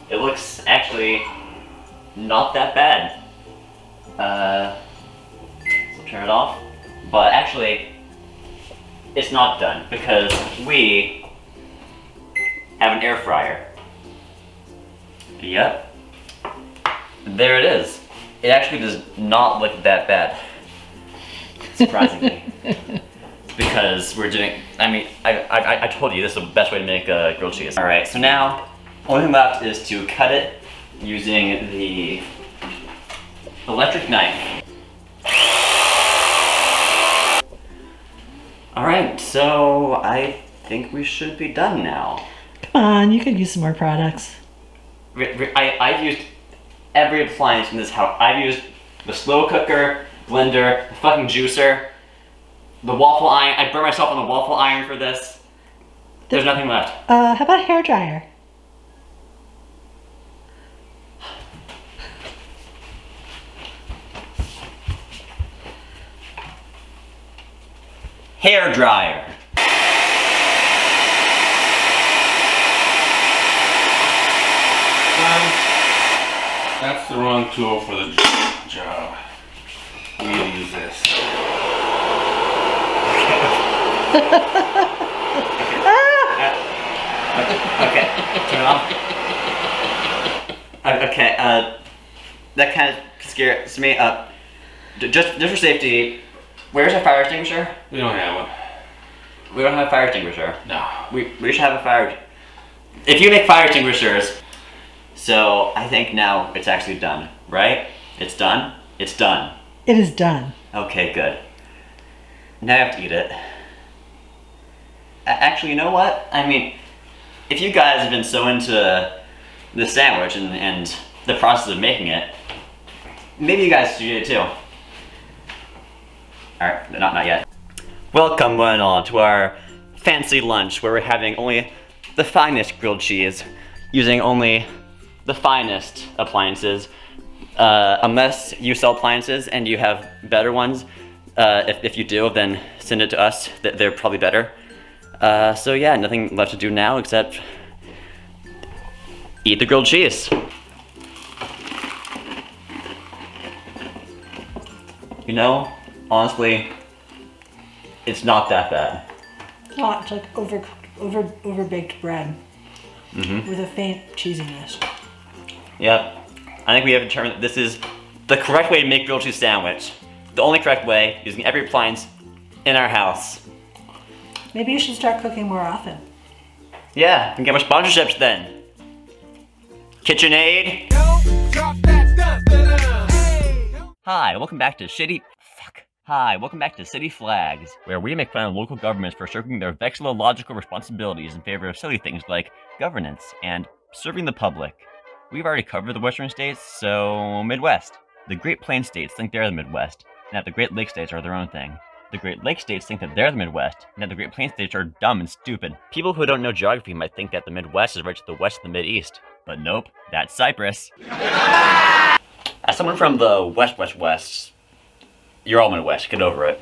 It looks actually not that bad. So turn it off. But actually, it's not done because we have an air fryer. Yep. There it is. It actually does not look that bad. Surprisingly. because we're doing, I told you this is the best way to make grilled cheese. All right, so now, only thing left is to cut it using the electric knife. All right, so I think we should be done now. Come on, you could use some more products. I've used every appliance in this house. I've used the slow cooker, blender, the fucking juicer, the waffle iron. I burned myself on the waffle iron for this. There's nothing left. How about a hairdryer? Hair dryer. That's the wrong tool for the job. We need to use this. Okay, turn it off. Okay, that kind of scares me. Just for safety, where's our fire extinguisher? We don't have one. We don't have a fire extinguisher. No. We should have a fire. If you make fire extinguishers, so I think now it's actually done, right? It's done? It's done. It is done. Okay, good. Now I have to eat it. Actually, you know what? I mean, if you guys have been so into the sandwich and the process of making it, maybe you guys should eat it too. Alright, not yet. Welcome one all to our fancy lunch where we're having only the finest grilled cheese using only the finest appliances. Unless you sell appliances and you have better ones, if you do, then send it to us. They're probably better. So yeah, nothing left to do now except eat the grilled cheese. You know, honestly, it's not that bad. Oh, it's like overbaked bread with a faint cheesiness. Yep. I think we have determined that this is the correct way to make grilled cheese sandwich. The only correct way, using every appliance in our house. Maybe you should start cooking more often. Yeah, we can get more sponsorships then. KitchenAid. Hi, welcome back to welcome back to City Flags, where we make fun of local governments for shirking their vexillological responsibilities in favor of silly things like governance and serving the public. We've already covered the western states, so Midwest. The Great Plains states think they're the Midwest, and that the Great Lakes states are their own thing. The Great Lakes states think that they're the Midwest, and that the Great Plains states are dumb and stupid. People who don't know geography might think that the Midwest is right to the west of the Mideast, but nope, that's Cyprus. As someone from the West, you're all Midwest, get over it.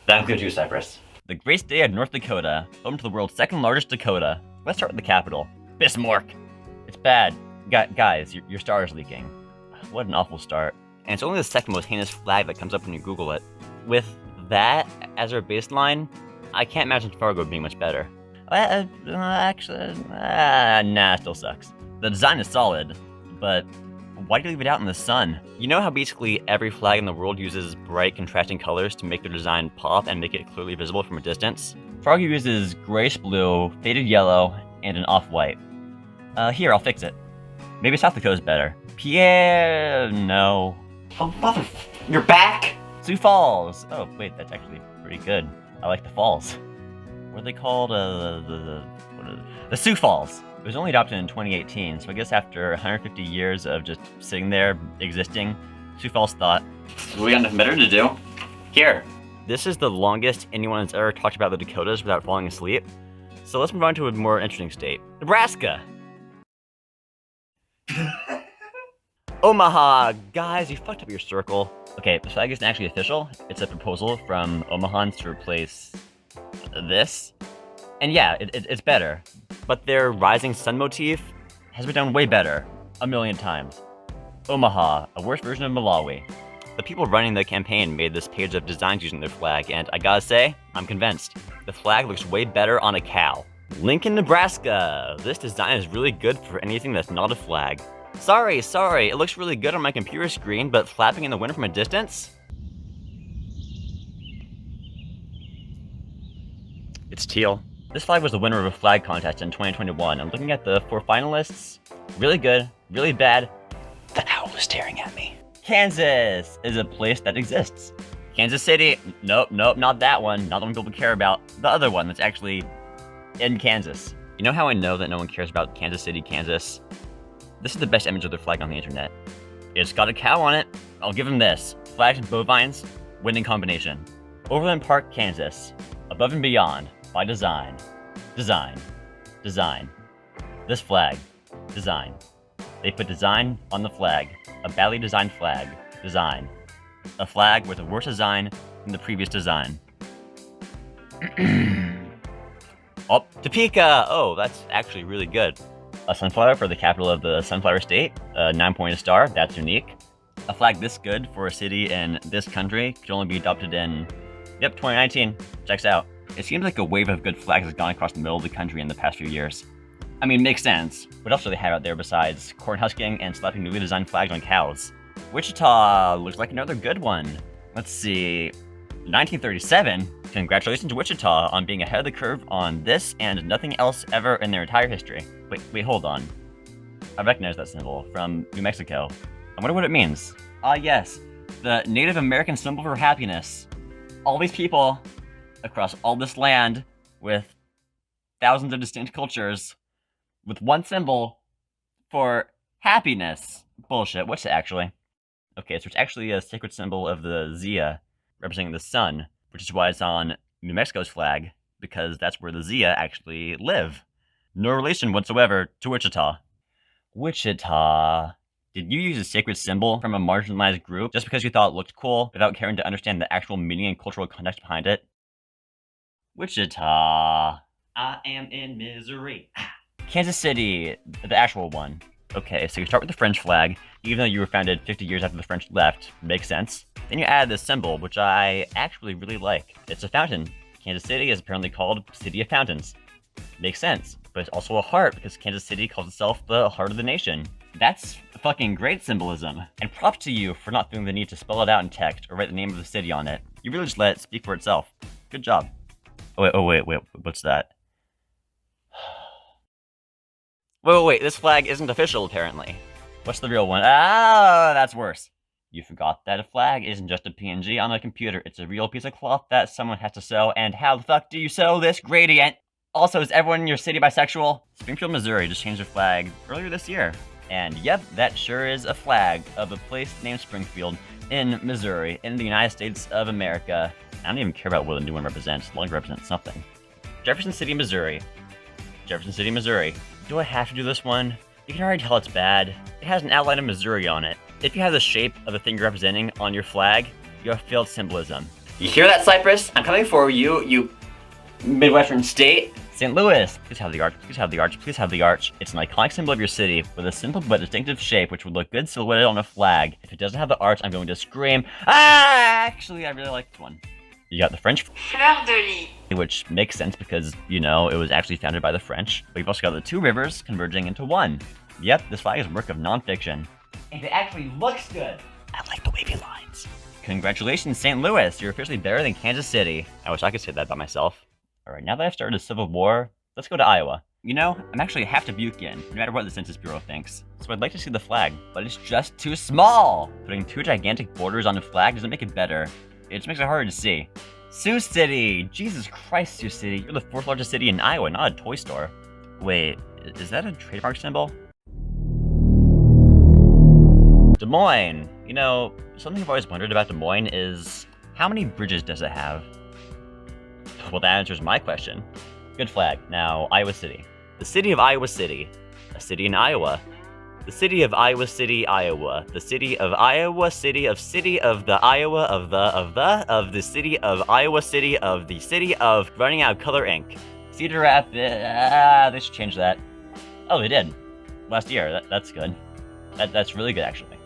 That includes you, Cyprus. The great state of North Dakota, home to the world's second largest Dakota. Let's start with the capital, Bismarck. It's bad. Guys, your star is leaking. What an awful start. And it's only the second most heinous flag that comes up when you Google it. With that as our baseline, I can't imagine Fargo being much better. Actually, nah, it still sucks. The design is solid, but why do you leave it out in the sun? You know how basically every flag in the world uses bright contrasting colors to make their design pop and make it clearly visible from a distance? Fargo uses grayish blue, faded yellow, and an off-white. Here, I'll fix it. Maybe South Dakota's better. Pierre, no. Oh, mother, you're back? Sioux Falls. Oh, wait, that's actually pretty good. I like the falls. What are they called? The Sioux Falls. It was only adopted in 2018, so I guess after 150 years of just sitting there, existing, Sioux Falls thought, we got enough better to do. Here. This is the longest anyone has ever talked about the Dakotas without falling asleep. So let's move on to a more interesting state. Nebraska. Omaha! Guys, you fucked up your circle. Okay, the flag isn't actually official. It's a proposal from Omahans to replace this. And yeah, it's better. But their rising sun motif has been done way better. 1,000,000 times. Omaha, a worse version of Malawi. The people running the campaign made this page of designs using their flag, and I gotta say, I'm convinced. The flag looks way better on a cow. Lincoln, Nebraska! This design is really good for anything that's not a flag. Sorry, it looks really good on my computer screen, but flapping in the wind from a distance? It's teal. This flag was the winner of a flag contest in 2021, and looking at the 4 finalists, really good, really bad. The owl is staring at me. Kansas is a place that exists. Kansas City, nope, not that one. Not the one people care about. The other one that's actually in Kansas. You know how I know that no one cares about Kansas City, Kansas? This is the best image of their flag on the internet. It's got a cow on it. I'll give them this. Flags and bovines, winning combination. Overland Park, Kansas. Above and beyond, by design. Design. Design. This flag. Design. They put design on the flag. A badly designed flag. Design. A flag with a worse design than the previous design. Oh, Topeka! Oh, that's actually really good. A sunflower for the capital of the Sunflower State. A 9-pointed star, that's unique. A flag this good for a city in this country could only be adopted in, 2019. Checks out. It seems like a wave of good flags has gone across the middle of the country in the past few years. I mean, makes sense. What else do they have out there besides corn husking and slapping newly designed flags on cows? Wichita looks like another good one. Let's see. 1937. Congratulations, Wichita, on being ahead of the curve on this and nothing else ever in their entire history. Wait, hold on. I recognize that symbol from New Mexico. I wonder what it means. Ah, yes. The Native American symbol for happiness. All these people across all this land with thousands of distinct cultures with one symbol for happiness. Bullshit. What's it actually? Okay, so it's actually a sacred symbol of the Zia, representing the sun, which is why it's on New Mexico's flag, because that's where the Zia actually live. No relation whatsoever to Wichita. Wichita. Did you use a sacred symbol from a marginalized group just because you thought it looked cool without caring to understand the actual meaning and cultural context behind it? Wichita. I am in misery. Kansas City, the actual one. Okay, so you start with the French flag, even though you were founded 50 years after the French left. Makes sense. Then you add this symbol, which I actually really like. It's a fountain. Kansas City is apparently called City of Fountains. Makes sense, but it's also a heart because Kansas City calls itself the heart of the nation. That's fucking great symbolism. And props to you for not feeling the need to spell it out in text or write the name of the city on it. You really just let it speak for itself. Good job. Oh wait, what's that? Wait, this flag isn't official apparently. What's the real one? Ah, that's worse. You forgot that a flag isn't just a PNG on a computer, it's a real piece of cloth that someone has to sew, and how the fuck do you sew this gradient? Also, is everyone in your city bisexual? Springfield, Missouri just changed their flag earlier this year. And yep, that sure is a flag of a place named Springfield in Missouri, in the United States of America. I don't even care about what the new one represents, as long as it represents something. Jefferson City, Missouri. Jefferson City, Missouri. Do I have to do this one? You can already tell it's bad. It has an outline of Missouri on it. If you have the shape of the thing you're representing on your flag, you have failed symbolism. You hear that, Cypress? I'm coming for you, you Midwestern state. St. Louis, please have the arch, please have the arch, please have the arch. It's an iconic symbol of your city with a simple but distinctive shape which would look good silhouetted on a flag. If it doesn't have the arch, I'm going to scream, ah! Actually, I really like this one. You got the French Fleur de Lis, which makes sense because, you know, it was actually founded by the French. But you've also got the two rivers converging into one. Yep, this flag is a work of nonfiction. And it actually looks good. I like the wavy lines. Congratulations, St. Louis. You're officially better than Kansas City. I wish I could say that by myself. Alright, now that I've started a civil war, let's go to Iowa. You know, I'm actually half Dubuquean, no matter what the Census Bureau thinks. So I'd like to see the flag, but it's just too small! Putting two gigantic borders on a flag doesn't make it better. It just makes it harder to see. Sioux City! Jesus Christ, Sioux City. You're the 4th largest city in Iowa, not a toy store. Wait, is that a trademark symbol? Des Moines. You know, something I've always wondered about Des Moines is, how many bridges does it have? Well, that answers my question. Good flag. Now, Iowa City. The city of Iowa City. A city in Iowa. The city of Iowa City, Iowa. The city of Iowa City of the Iowa of the city of Iowa City of the city of running out of color ink. Cedar Rapids. They should change that. Oh, they did. Last year. That's good. That's really good, actually.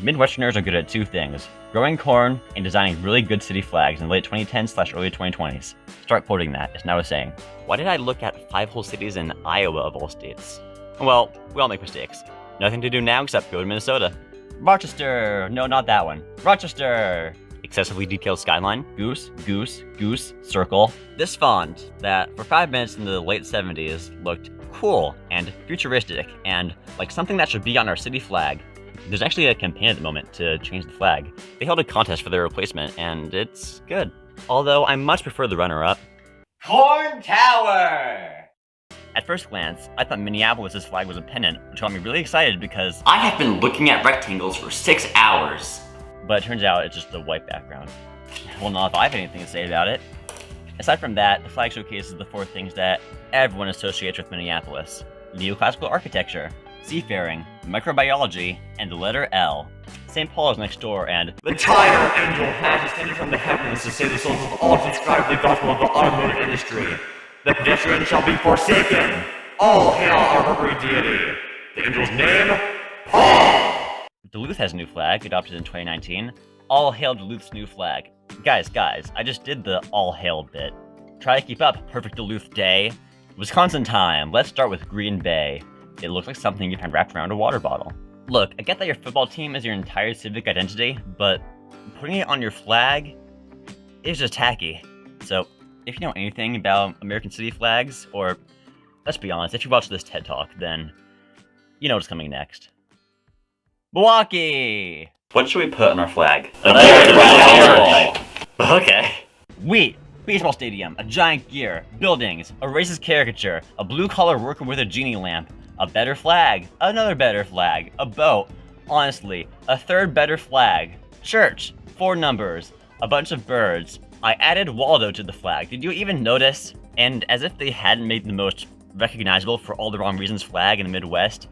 Midwesterners are good at two things. Growing corn and designing really good city flags in the late 2010s/early 2020s. Start quoting that, it's now a saying. Why did I look at 5 whole cities in Iowa of all states? Well, we all make mistakes. Nothing to do now except go to Minnesota. Rochester! No, not that one. Rochester! excessively detailed skyline, goose, goose, goose, circle. This font, that for 5 minutes in the late 70s looked cool and futuristic and like something that should be on our city flag. There's actually a campaign at the moment to change the flag. They held a contest for their replacement, and it's good. Although I much prefer the runner-up. Corn Tower! At first glance, I thought Minneapolis' flag was a pennant, which got me really excited because I have been looking at rectangles for 6 hours. But it turns out it's just a white background. Well, not if I have anything to say about it. Aside from that, the flag showcases the 4 things that everyone associates with Minneapolis: neoclassical architecture, seafaring, microbiology, and the letter L. St. Paul is next door, and the Tire Angel has descended from the heavens to save the souls of all who subscribe to the gospel of the automotive industry. The pedestrian shall be forsaken. All hail our rubbery deity. The angel's name, Paul. Duluth has a new flag, adopted in 2019. All hail Duluth's new flag. Guys, I just did the all hail bit. Try to keep up, perfect Duluth day. Wisconsin time, let's start with Green Bay. It looks like something you find wrapped around a water bottle. Look, I get that your football team is your entire civic identity, but putting it on your flag is just tacky. So, if you know anything about American city flags, or let's be honest, if you watch this TED Talk, then you know what's coming next. Milwaukee! What should we put on our flag? Okay. Wheat, baseball stadium, a giant gear, buildings, a racist caricature, a blue-collar worker with a genie lamp, a better flag, another better flag, a boat, honestly, a third better flag, church, 4 numbers, a bunch of birds. I added Waldo to the flag. Did you even notice? And as if they hadn't made the most recognizable for all the wrong reasons flag in the Midwest,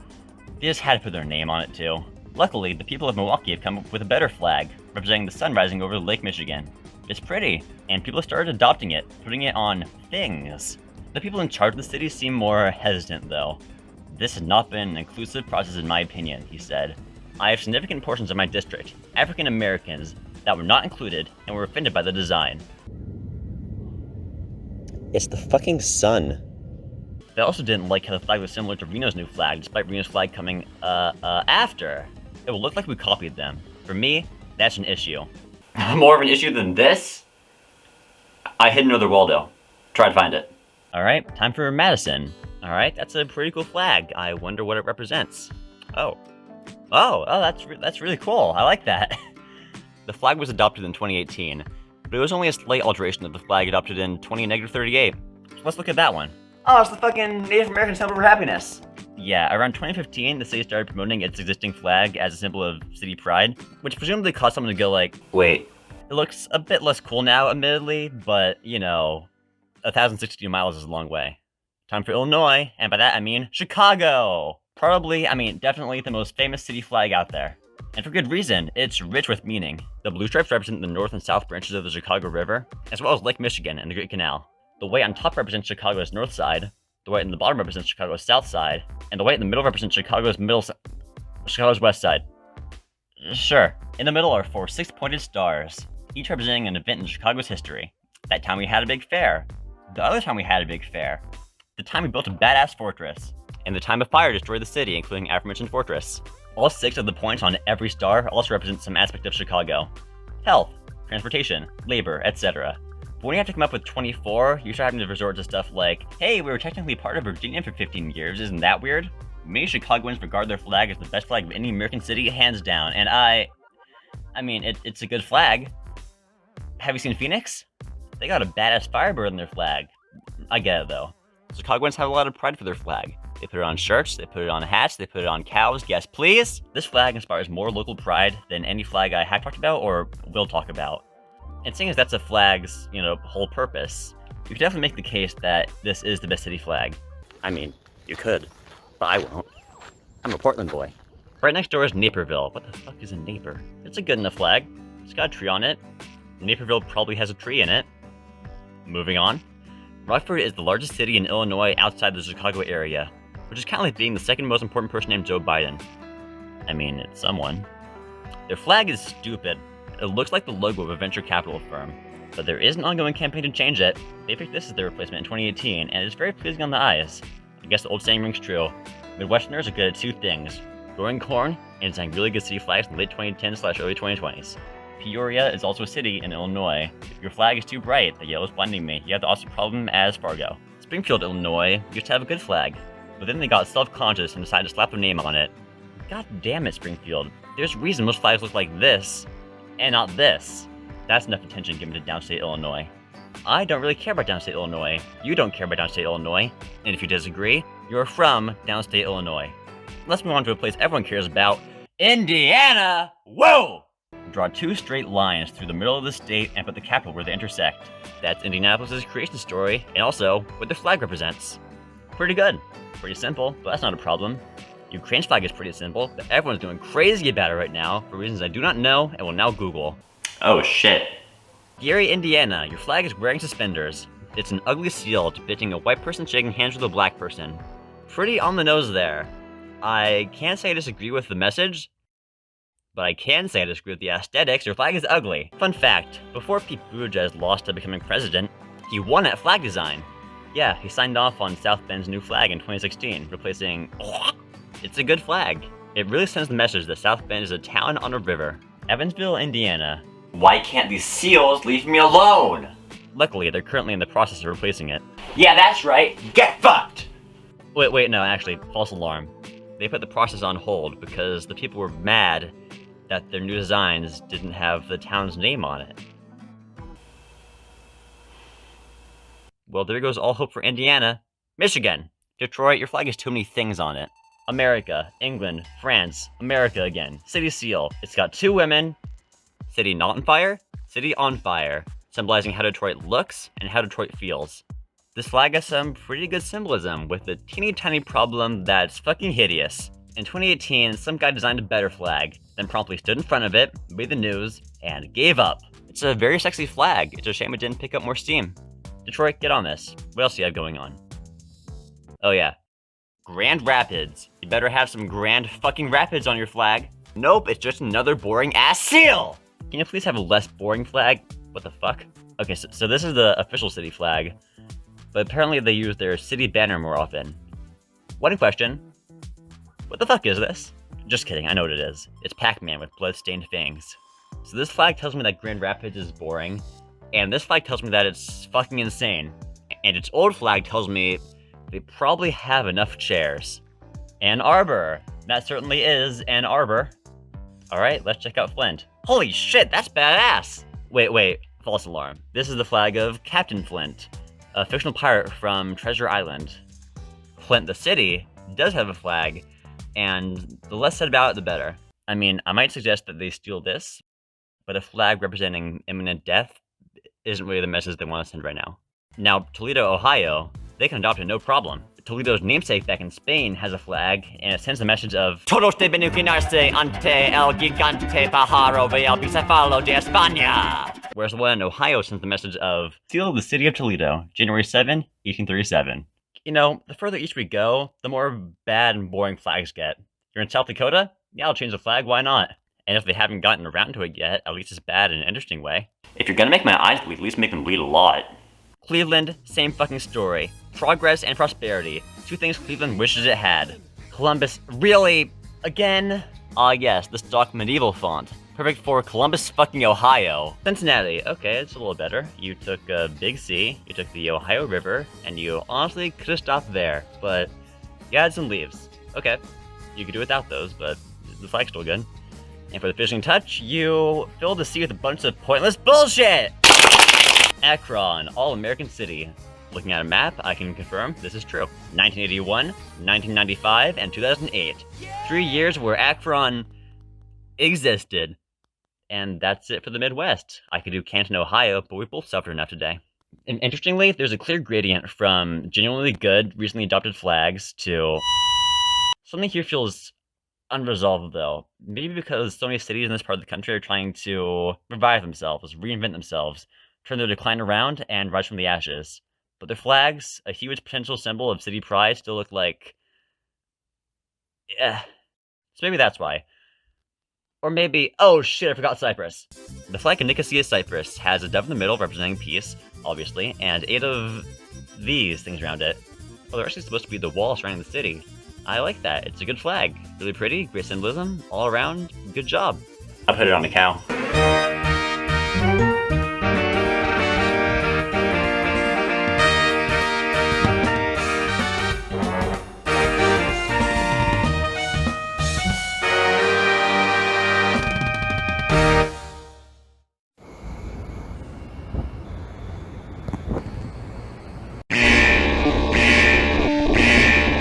they just had to put their name on it too. Luckily, the people of Milwaukee have come up with a better flag, representing the sun rising over Lake Michigan. It's pretty, and people have started adopting it, putting it on things. The people in charge of the city seem more hesitant though. This has not been an inclusive process in my opinion, he said. I have significant portions of my district, African Americans, that were not included and were offended by the design. It's the fucking sun. They also didn't like how the flag was similar to Reno's new flag, despite Reno's flag coming, after. It will look like we copied them. For me, that's an issue. More of an issue than this? I hid another Waldo. Try to find it. Alright, time for Madison. Alright, that's a pretty cool flag. I wonder what it represents. Oh, that's really cool. I like that. The flag was adopted in 2018, but it was only a slight alteration of the flag adopted in 2038. Let's look at that one. Oh, it's the fucking Native American symbol for happiness. Yeah, around 2015, the city started promoting its existing flag as a symbol of city pride, which presumably caused someone to go like, wait, it looks a bit less cool now, admittedly, but, you know, 1,062 miles is a long way. Time for Illinois, and by that I mean Chicago! Definitely the most famous city flag out there. And for good reason, it's rich with meaning. The blue stripes represent the north and south branches of the Chicago River, as well as Lake Michigan and the Great Canal. The white on top represents Chicago's north side, the white in the bottom represents Chicago's south side, and the white in the middle represents Chicago's west side. Sure. In the middle are 4 6-pointed stars, each representing an event in Chicago's history. That time we had a big fair. The other time we had a big fair. The time we built a badass fortress. And the time a fire destroyed the city, including aforementioned fortress. All 6 of the points on every star also represent some aspect of Chicago. Health, transportation, labor, etc. But when you have to come up with 24, you start having to resort to stuff like, hey, we were technically part of Virginia for 15 years, isn't that weird? Many Chicagoans regard their flag as the best flag of any American city, hands down, and it's a good flag. Have you seen Phoenix? They got a badass Firebird in their flag. I get it though. Chicagoans have a lot of pride for their flag. They put it on shirts, they put it on hats, they put it on cows, yes please! This flag inspires more local pride than any flag I have talked about or will talk about. And seeing as that's a flag's, whole purpose, you could definitely make the case that this is the best city flag. You could, but I won't. I'm a Portland boy. Right next door is Naperville. What the fuck is a Naper? It's a good enough flag. It's got a tree on it. Naperville probably has a tree in it. Moving on. Rockford is the largest city in Illinois outside the Chicago area, which is kind of like being the second most important person named Joe Biden. It's someone. Their flag is stupid. It looks like the logo of a venture capital firm, but there is an ongoing campaign to change it. They picked this as their replacement in 2018, and it's very pleasing on the eyes. I guess the old saying rings true. Midwesterners are good at 2 things: growing corn and designing really good city flags in the late 2010s/early 2020s. Peoria is also a city in Illinois. If your flag is too bright, the yellow is blinding me. You have the opposite problem as Fargo. Springfield, Illinois used to have a good flag, but then they got self-conscious and decided to slap their name on it. God damn it, Springfield. There's a reason most flags look like this, and not this. That's enough attention given to downstate Illinois. I don't really care about downstate Illinois. You don't care about downstate Illinois. And if you disagree, you're from downstate Illinois. Let's move on to a place everyone cares about, Indiana! Whoa! Draw 2 straight lines through the middle of the state and put the capital where they intersect. That's Indianapolis' creation story, and also what their flag represents. Pretty good. Pretty simple, but that's not a problem. Ukraine's flag is pretty simple, but everyone's going crazy about it right now for reasons I do not know and will now Google. Oh shit. Gary, Indiana, your flag is wearing suspenders. It's an ugly seal depicting a white person shaking hands with a black person. Pretty on the nose there. I can't say I disagree with the message, but I can say I disagree with the aesthetics. Your flag is ugly. Fun fact, before Pete Buttigieg lost to becoming president, he won at flag design. Yeah, he signed off on South Bend's new flag in 2016, replacing... It's a good flag. It really sends the message that South Bend is a town on a river. Evansville, Indiana. Why can't these seals leave me alone? Luckily, they're currently in the process of replacing it. Yeah, that's right. Get fucked! Wait, no, actually, false alarm. They put the process on hold because the people were mad that their new designs didn't have the town's name on it. Well, there goes all hope for Indiana. Michigan. Detroit, your flag has too many things on it. America, England, France, America again. City seal. It's got 2 women. City not on fire, city on fire, symbolizing how Detroit looks and how Detroit feels. This flag has some pretty good symbolism, with a teeny tiny problem that's fucking hideous. In 2018, some guy designed a better flag, then promptly stood in front of it, made the news, and gave up. It's a very sexy flag. It's a shame it didn't pick up more steam. Detroit, get on this. What else do you have going on? Oh yeah. Grand Rapids. You better have some Grand fucking Rapids on your flag. Nope, it's just another boring ass seal! Can you please have a less boring flag? What the fuck? Okay, so this is the official city flag, but apparently they use their city banner more often. One question. What the fuck is this? Just kidding, I know what it is. It's Pac-Man with blood-stained fangs. So this flag tells me that Grand Rapids is boring, and this flag tells me that it's fucking insane. And its old flag tells me they probably have enough chairs. Ann Arbor. That certainly is Ann Arbor. Alright, let's check out Flint. Holy shit, that's badass! Wait, false alarm. This is the flag of Captain Flint, a fictional pirate from Treasure Island. Flint, the city, does have a flag, and the less said about it, the better. I mean, I might suggest that they steal this, but a flag representing imminent death isn't really the message they want to send right now. Now, Toledo, Ohio, they can adopt it no problem. Toledo's namesake back in Spain has a flag, and it sends a message of Todos deben inclinarse ante el gigante pájaro real bicefalo de España. Whereas the one in Ohio sends the message of Seal of the City of Toledo, January 7, 1837. You know, the further east we go, the more bad and boring flags get. You're in South Dakota? Yeah, I'll change the flag, why not? And if they haven't gotten around to it yet, at least it's bad in an interesting way. If you're gonna make my eyes bleed, at least make them bleed a lot. Cleveland, same fucking story. Progress and prosperity. 2 things Cleveland wishes it had. Columbus, really? Again? Ah yes, the stock medieval font. Perfect for Columbus fucking Ohio. Cincinnati, okay, it's a little better. You took a big C, you took the Ohio River, and you honestly could have stopped there, but you had some leaves. Okay, you could do without those, but the flag's still good. And for the finishing touch, you filled the sea with a bunch of pointless bullshit! Akron, all-American city. Looking at a map, I can confirm this is true. 1981, 1995, and 2008. 3 years where Akron existed. And that's it for the Midwest. I could do Canton, Ohio, but we both suffered enough today. And interestingly, there's a clear gradient from genuinely good, recently adopted flags to... Something here feels unresolved, though. Maybe because so many cities in this part of the country are trying to revive themselves, reinvent themselves, turn their decline around, and rise from the ashes. But their flags, a huge potential symbol of city pride, still look like... So maybe that's why. Or maybe... Oh shit, I forgot Cyprus. The flag of Nicosia, Cyprus has a dove in the middle representing peace, obviously, and 8 of these things around it. Well, they're actually supposed to be the wall surrounding the city. I like that. It's a good flag. Really pretty, great symbolism, all around, good job. I put it on the cow.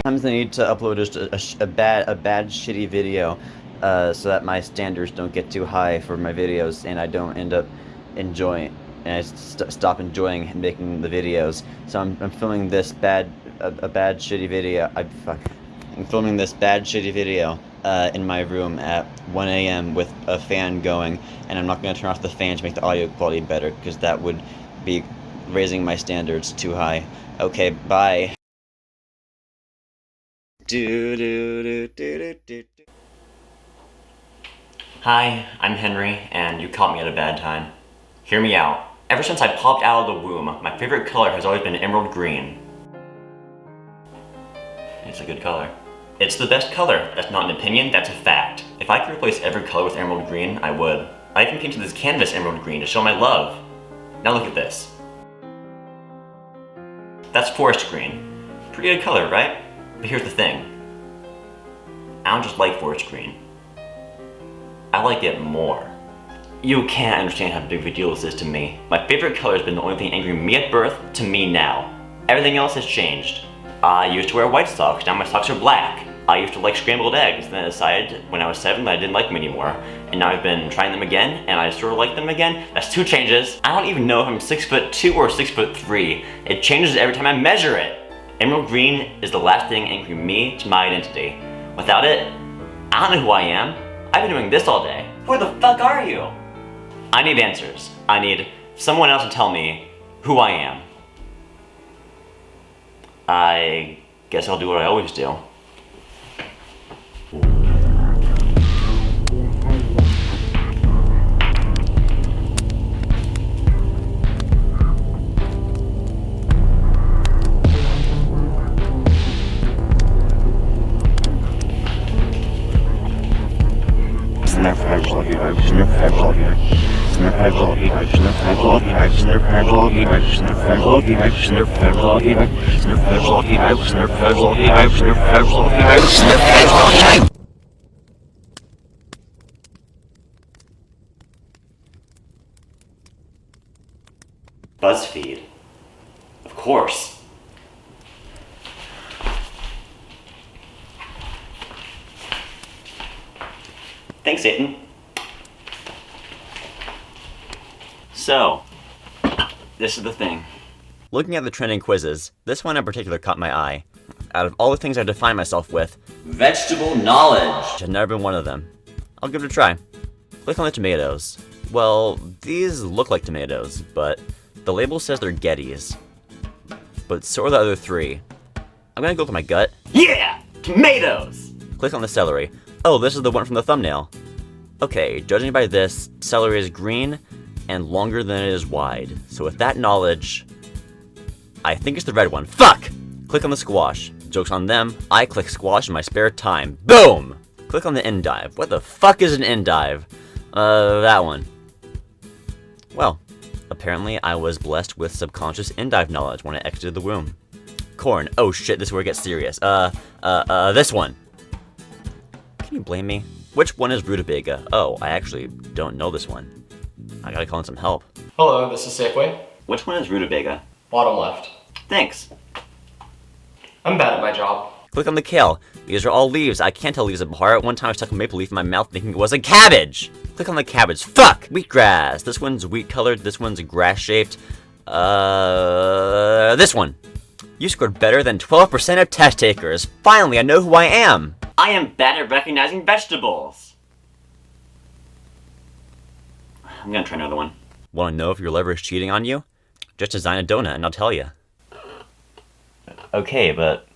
Sometimes I need to upload just a bad shitty video, so that my standards don't get too high for my videos, and I don't end up enjoying, and I stop enjoying making the videos. So I'm filming this bad shitty video. I'm filming this bad shitty video in my room at 1 a.m. with a fan going, and I'm not going to turn off the fan to make the audio quality better, because that would be raising my standards too high. Okay, bye. Hi, I'm Henry, and you caught me at a bad time. Hear me out. Ever since I popped out of the womb, my favorite color has always been emerald green. It's a good color. It's the best color. That's not an opinion, that's a fact. If I could replace every color with emerald green, I would. I even painted this canvas emerald green to show my love. Now look at this. That's forest green. Pretty good color, right? But here's the thing. I don't just like forest green. I like it more. You can't understand how big of a deal this is to me. My favorite color has been the only thing angering me at birth to me now. Everything else has changed. I used to wear white socks, now my socks are black. I used to like scrambled eggs, then I decided when I was 7 that I didn't like them anymore. And now I've been trying them again, and I sort of like them again. That's 2 changes. I don't even know if I'm 6'2" or 6'3". It changes every time I measure it. Emerald green is the last thing anchoring me to my identity. Without it, I don't know who I am. I've been doing this all day. Where the fuck are you? I need answers. I need someone else to tell me who I am. I guess I'll do what I always do. BuzzFeed. Of course. Thanks, Satan. So, this is the thing. Looking at the trending quizzes, this one in particular caught my eye. Out of all the things I define myself with, vegetable knowledge has never been one of them. I'll give it a try. Click on the tomatoes. Well, these look like tomatoes, but the label says they're Gettys. But so are the other 3. I'm gonna go with my gut. Yeah! Tomatoes! Click on the celery. Oh, this is the one from the thumbnail. Okay, judging by this, celery is green and longer than it is wide. So with that knowledge, I think it's the red one. Fuck! Click on the squash. Joke's on them, I click squash in my spare time. Boom! Click on the endive. What the fuck is an endive? That one. Well, apparently I was blessed with subconscious endive knowledge when I exited the womb. Corn. Oh shit, this is where it gets serious. This one. Can you blame me? Which one is rutabaga? Oh, I actually don't know this one. I gotta call in some help. Hello, this is Safeway. Which one is rutabaga? Bottom left. Thanks. I'm bad at my job. Click on the kale. These are all leaves. I can't tell leaves apart. One time I stuck a maple leaf in my mouth thinking it was a cabbage. Click on the cabbage. Fuck! Wheatgrass. This one's wheat colored. This one's grass shaped. This one. You scored better than 12% of test takers. Finally, I know who I am. I am bad at recognizing vegetables. I'm gonna try another one. Want to know if your lover is cheating on you? Just design a donut and I'll tell you. Okay, but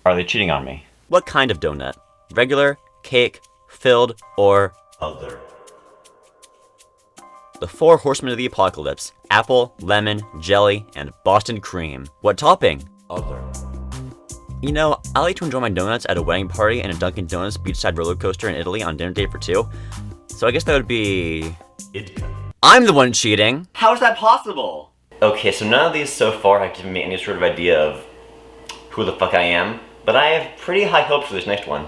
are they cheating on me? What kind of donut? Regular, cake, filled, or other? The 4 horsemen of the apocalypse: apple, lemon, jelly, and Boston cream. What topping? Other. You know, I like to enjoy my donuts at a wedding party and a Dunkin' Donuts beachside roller coaster in Italy on dinner date for 2. So I guess that would be... I'm the one cheating! How is that possible? Okay, so none of these so far have given me any sort of idea of who the fuck I am, but I have pretty high hopes for this next one.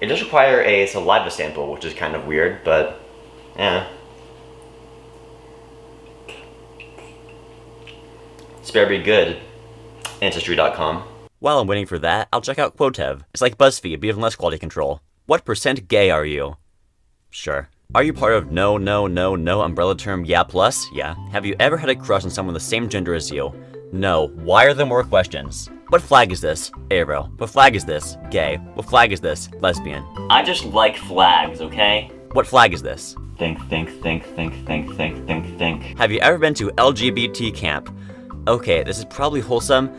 It does require a saliva sample, which is kind of weird, but yeah. It's better be good. Ancestry.com. While I'm waiting for that, I'll check out Quotev. It's like BuzzFeed, but even less quality control. What % gay are you? Sure. Are you part of no umbrella term yeah plus? Yeah. Have you ever had a crush on someone the same gender as you? No. Why are there more questions? What flag is this? Arrow. What flag is this? Gay. What flag is this? Lesbian. I just like flags, okay? What flag is this? Think. Have you ever been to LGBT camp? Okay, this is probably wholesome,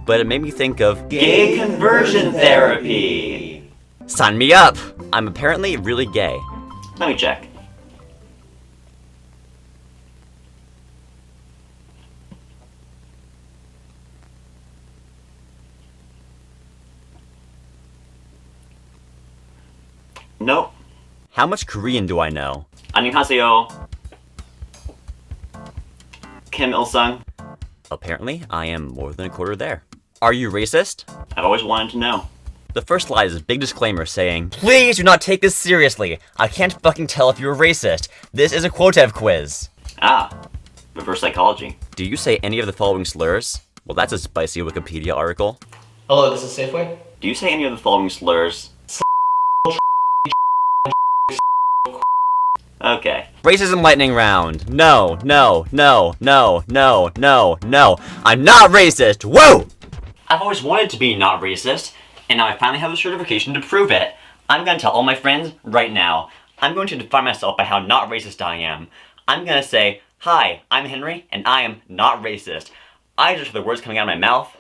but it made me think of gay conversion therapy. Sign me up! I'm apparently really gay. Let me check. Nope. How much Korean do I know? 안녕하세요. Kim Il-sung. Apparently, I am more than a quarter there. Are you racist? I've always wanted to know. The first slide is a big disclaimer saying, please do not take this seriously. I can't fucking tell if you're racist. This is a Quotev quiz. Ah, reverse psychology. Do you say any of the following slurs? Well, that's a spicy Wikipedia article. Hello, this is Safeway. Do you say any of the following slurs? Okay. Racism lightning round. No. I'm not racist. Whoa! I've always wanted to be not racist, and now I finally have the certification to prove it. I'm gonna tell all my friends right now. I'm going to define myself by how not racist I am. I'm gonna say, hi, I'm Henry, and I am not racist. I just heard the words coming out of my mouth.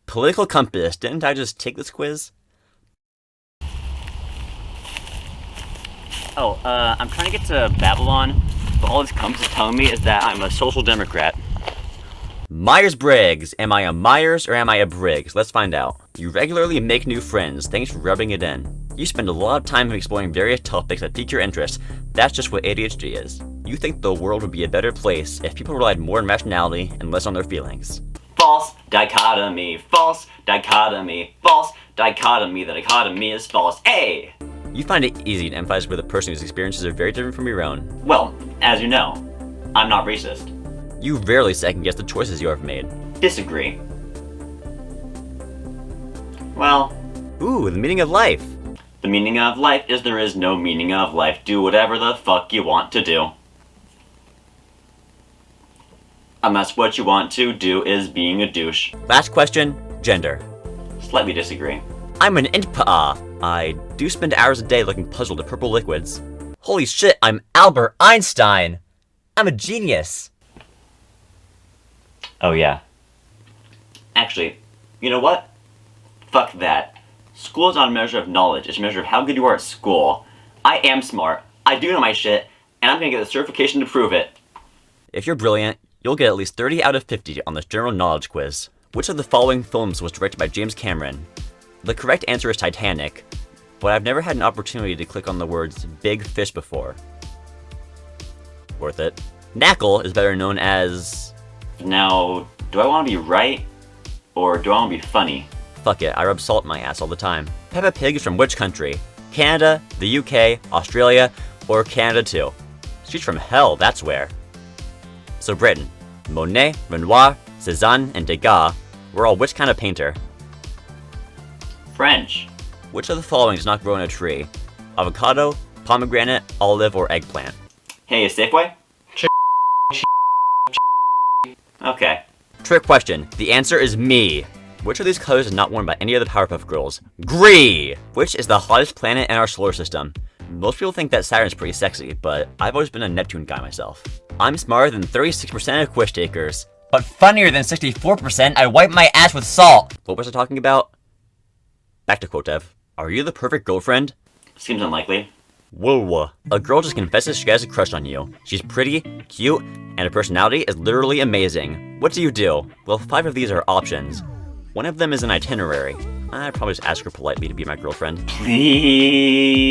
Political compass. Didn't I just take this quiz? Oh, I'm trying to get to Babylon, but all this compass is telling me is that I'm a social democrat. Myers-Briggs. Am I a Myers or am I a Briggs? Let's find out. You regularly make new friends. Thanks for rubbing it in. You spend a lot of time exploring various topics that pique your interest. That's just what ADHD is. You think the world would be a better place if people relied more on rationality and less on their feelings. False dichotomy, false dichotomy, false dichotomy. The dichotomy is false. Hey! You find it easy to empathize with a person whose experiences are very different from your own. Well, as you know, I'm not racist. You rarely second-guess the choices you have made. Disagree. Well... Ooh, the meaning of life. The meaning of life is there is no meaning of life. Do whatever the fuck you want to do. Unless what you want to do is being a douche. Last question, gender. Slightly disagree. I'm an INTPA. I do spend hours a day looking puzzled at purple liquids. Holy shit, I'm Albert Einstein! I'm a genius! Oh yeah. Actually, you know what? Fuck that. School is not a measure of knowledge, it's a measure of how good you are at school. I am smart, I do know my shit, and I'm gonna get the certification to prove it. If you're brilliant, you'll get at least 30 out of 50 on this general knowledge quiz. Which of the following films was directed by James Cameron? The correct answer is Titanic, but I've never had an opportunity to click on the words big fish before. Worth it. Knackle is better known as... Now, do I want to be right, or do I want to be funny? Fuck it, I rub salt in my ass all the time. Peppa Pig is from which country? Canada, the UK, Australia, or Canada too? She's from hell, that's where. So Britain. Monet, Renoir, Cézanne, and Degas were all which kind of painter? French. Which of the following does not grow in a tree? Avocado, pomegranate, olive, or eggplant? Hey, Safeway? Okay. Trick question. The answer is me. Which of these colors is not worn by any of the Powerpuff Girls? Green! Which is the hottest planet in our solar system? Most people think that Saturn's pretty sexy, but I've always been a Neptune guy myself. I'm smarter than 36% of quiz takers. But funnier than 64%, I wipe my ass with salt! What was I talking about? Back to Quotev. Are you the perfect girlfriend? Seems unlikely. Whoa. A girl just confesses she has a crush on you. She's pretty, cute, and her personality is literally amazing. What do you do? Well, 5 of these are options. One of them is an itinerary. I'd probably just ask her politely to be my girlfriend. Please.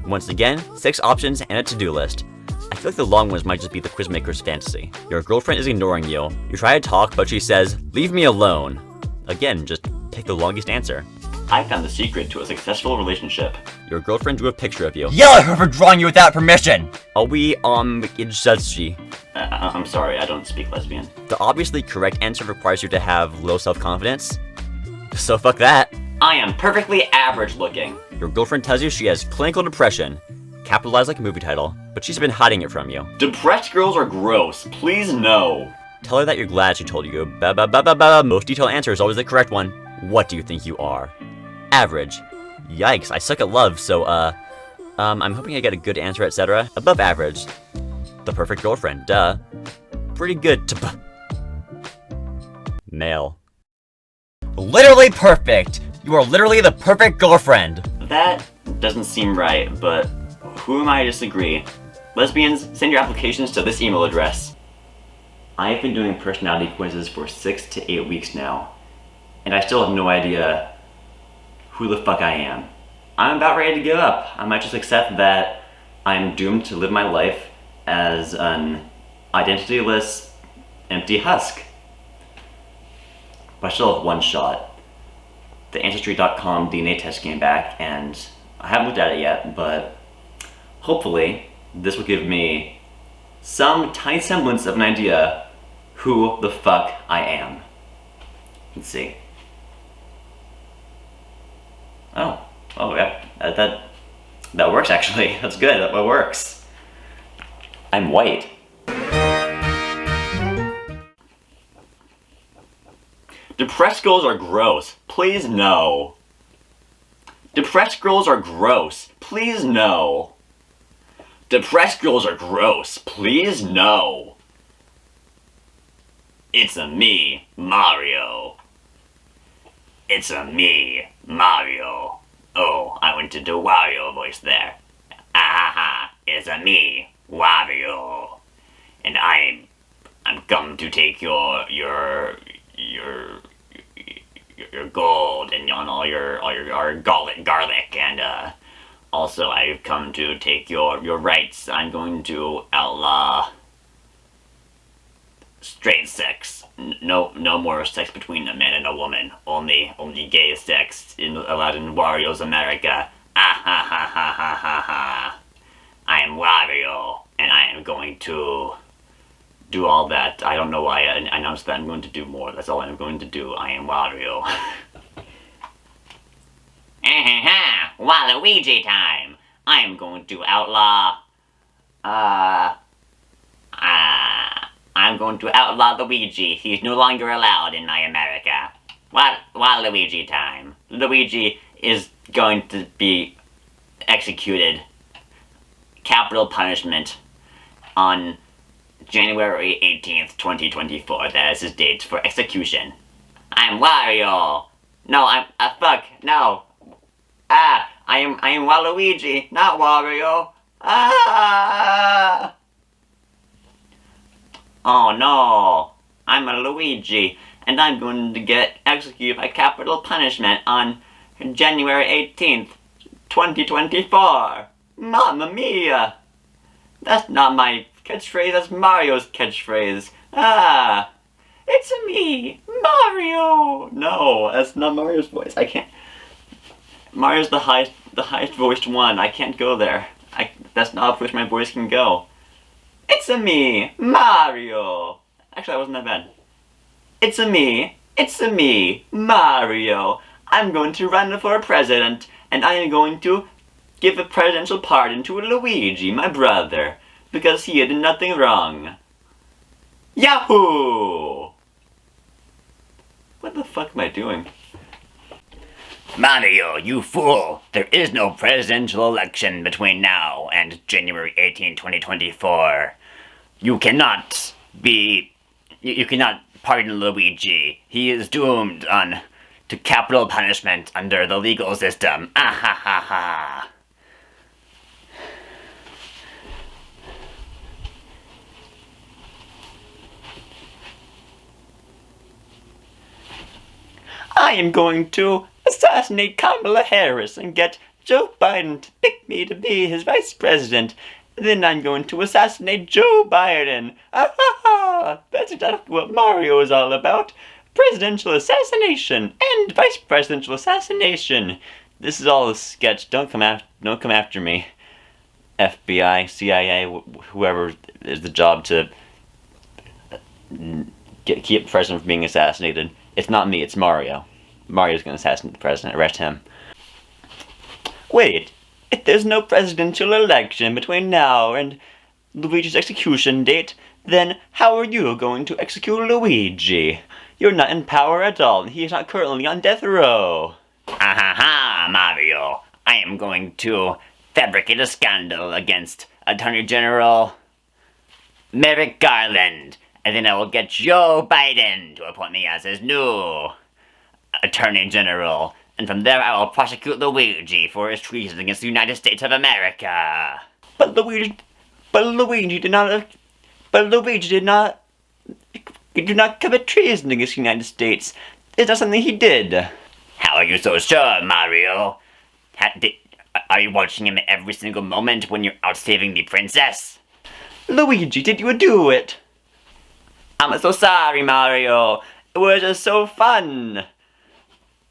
Once again, 6 options and a to-do list. I feel like the long ones might just be the quizmaker's fantasy. Your girlfriend is ignoring you. You try to talk, but she says, leave me alone. Again, just pick the longest answer. I found the secret to a successful relationship. Your girlfriend drew a picture of you. Yell at her for drawing you without permission! Are we, I'm sorry, I don't speak lesbian. The obviously correct answer requires you to have low self-confidence. So fuck that. I am perfectly average looking. Your girlfriend tells you she has clinical depression. Capitalized like a movie title, but she's been hiding it from you. Depressed girls are gross. Please no. Tell her that you're glad she told you. Most detailed answer is always the correct one. What do you think you are? Average. Yikes, I suck at love, so I'm hoping I get a good answer, etc. Above average. The perfect girlfriend, duh. Pretty good male. Literally perfect! You are literally the perfect girlfriend! That doesn't seem right, but who am I to disagree? Lesbians, send your applications to this email address. I have been doing personality quizzes for 6 to 8 weeks now, and I still have no idea who the fuck I am. I'm about ready to give up. I might just accept that I'm doomed to live my life as an identityless, empty husk. But I still have one shot. The Ancestry.com DNA test came back, and I haven't looked at it yet, but hopefully this will give me some tiny semblance of an idea who the fuck I am. Let's see. Oh, yeah, that works actually. That's good, that works. I'm white. Depressed girls are gross. Please no. Depressed girls are gross. Please no. Depressed girls are gross. Please no. It's a me, Mario. It's a me, Mario. Oh, I went to do Wario voice there. Ah, it's a me, Wario. And I'm come to take your gold and all your garlic, and also I've come to take your rights. I'm going to outlaw straight sex. No more sex between a man and a woman. Only gay sex allowed in Wario's America. Ah ha ha ha ha ha ha. I am Wario, and I am going to do all that. I don't know why I announced that I'm going to do more. That's all I'm going to do. I am Wario. Waluigi time! I am going to outlaw... I'm going to outlaw Luigi. He's no longer allowed in my America. Waluigi time. Luigi is going to be executed. Capital punishment on January 18th, 2024. That is his date for execution. I'm Wario. No, fuck, no. I am Waluigi, not Wario. Oh no, I'm a Luigi, and I'm going to get executed by capital punishment on January 18th, 2024. Mamma mia! That's not my catchphrase, that's Mario's catchphrase. It's me, Mario! No, that's not Mario's voice. I can't. Mario's the highest voiced one. I can't go there. That's not up which my voice can go. It's me, Mario! Actually, that wasn't that bad. It's me, Mario. I'm going to run for president, and I am going to give a presidential pardon to Luigi, my brother, because he did nothing wrong. Yahoo! What the fuck am I doing? Mario, you fool! There is no presidential election between now and January 18, 2024. You cannot pardon Luigi. He is doomed to capital punishment under the legal system. Ah ha ha ha. I am going to assassinate Kamala Harris and get Joe Biden to pick me to be his vice president. Then I'm going to assassinate Joe Biden. Ah ha ha! That's exactly what Mario is all about. Presidential assassination and vice presidential assassination. This is all a sketch. Don't come after me. FBI, CIA, whoever is the job to keep the president from being assassinated. It's not me, it's Mario. Mario's gonna assassinate the president, arrest him. Wait, if there's no presidential election between now and Luigi's execution date, then how are you going to execute Luigi? You're not in power at all, and he is not currently on death row. Ha, Mario. I am going to fabricate a scandal against Attorney General Merrick Garland, and then I will get Joe Biden to appoint me as his new Attorney General, and from there I will prosecute Luigi for his treason against the United States of America. But Luigi did not commit treason against the United States. It's not something he did. How are you so sure, Mario? Are you watching him every single moment when you're out saving the princess? Luigi, did you do it? I'm so sorry, Mario. It was just so fun.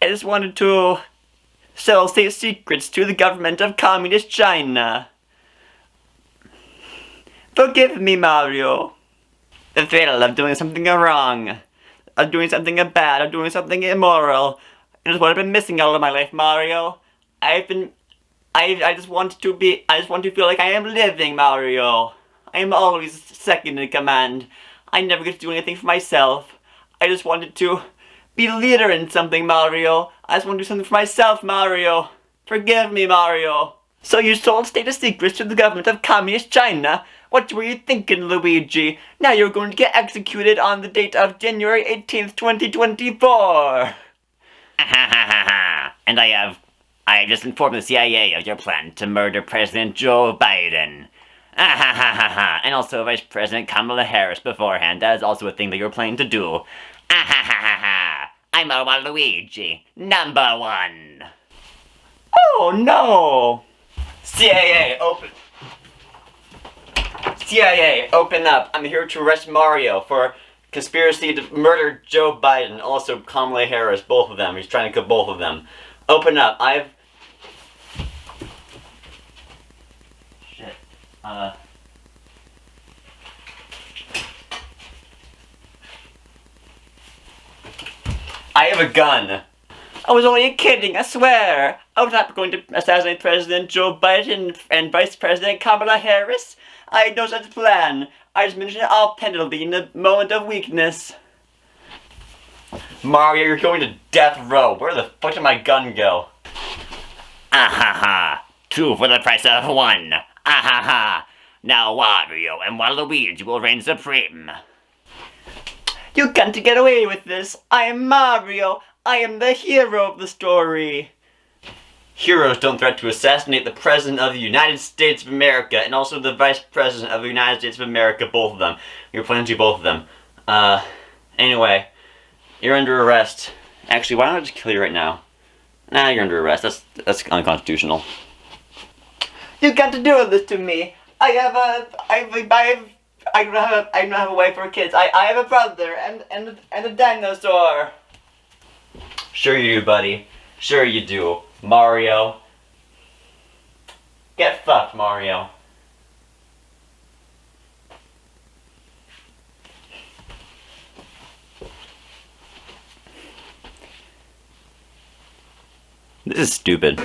I just wanted to sell state secrets to the government of Communist China. Forgive me, Mario. The thrill of doing something wrong, of doing something bad, of doing something immoral, is what I've been missing all of my life, Mario. I just want to feel like I am living, Mario. I am always second in command. I never get to do anything for myself. I just wanted to be a leader in something, Mario. I just want to do something for myself, Mario. Forgive me, Mario. So you sold state secrets to the government of Communist China? What were you thinking, Luigi? Now you're going to get executed on the date of January 18th, 2024. And I have just informed the CIA of your plan to murder President Joe Biden. And also Vice President Kamala Harris beforehand. That is also a thing that you're planning to do. I'm Luigi, number 1. Oh no! CIA, open up. I'm here to arrest Mario for conspiracy to murder Joe Biden, also Kamala Harris, both of them. He's trying to kill both of them. Open up. Shit. I have a gun. I was only kidding, I swear. I was not going to assassinate President Joe Biden and Vice President Kamala Harris. I had no such plan. I just mentioned it all pendantly in a moment of weakness. Mario, you're going to death row. Where the fuck did my gun go? 2 for the price of 1. Now Wario and Waluigi will reign supreme. You can't get away with this. I am Mario. I am the hero of the story. Heroes don't threaten to assassinate the President of the United States of America and also the Vice President of the United States of America, both of them. You're planning to do both of them. Anyway, you're under arrest. Actually, why don't I just kill you right now? Nah, you're under arrest. That's unconstitutional. You got to do this to me. I don't have a wife or kids. I have a brother and a dinosaur. Sure you do, buddy. Sure you do. Mario. Get fucked, Mario. This is stupid.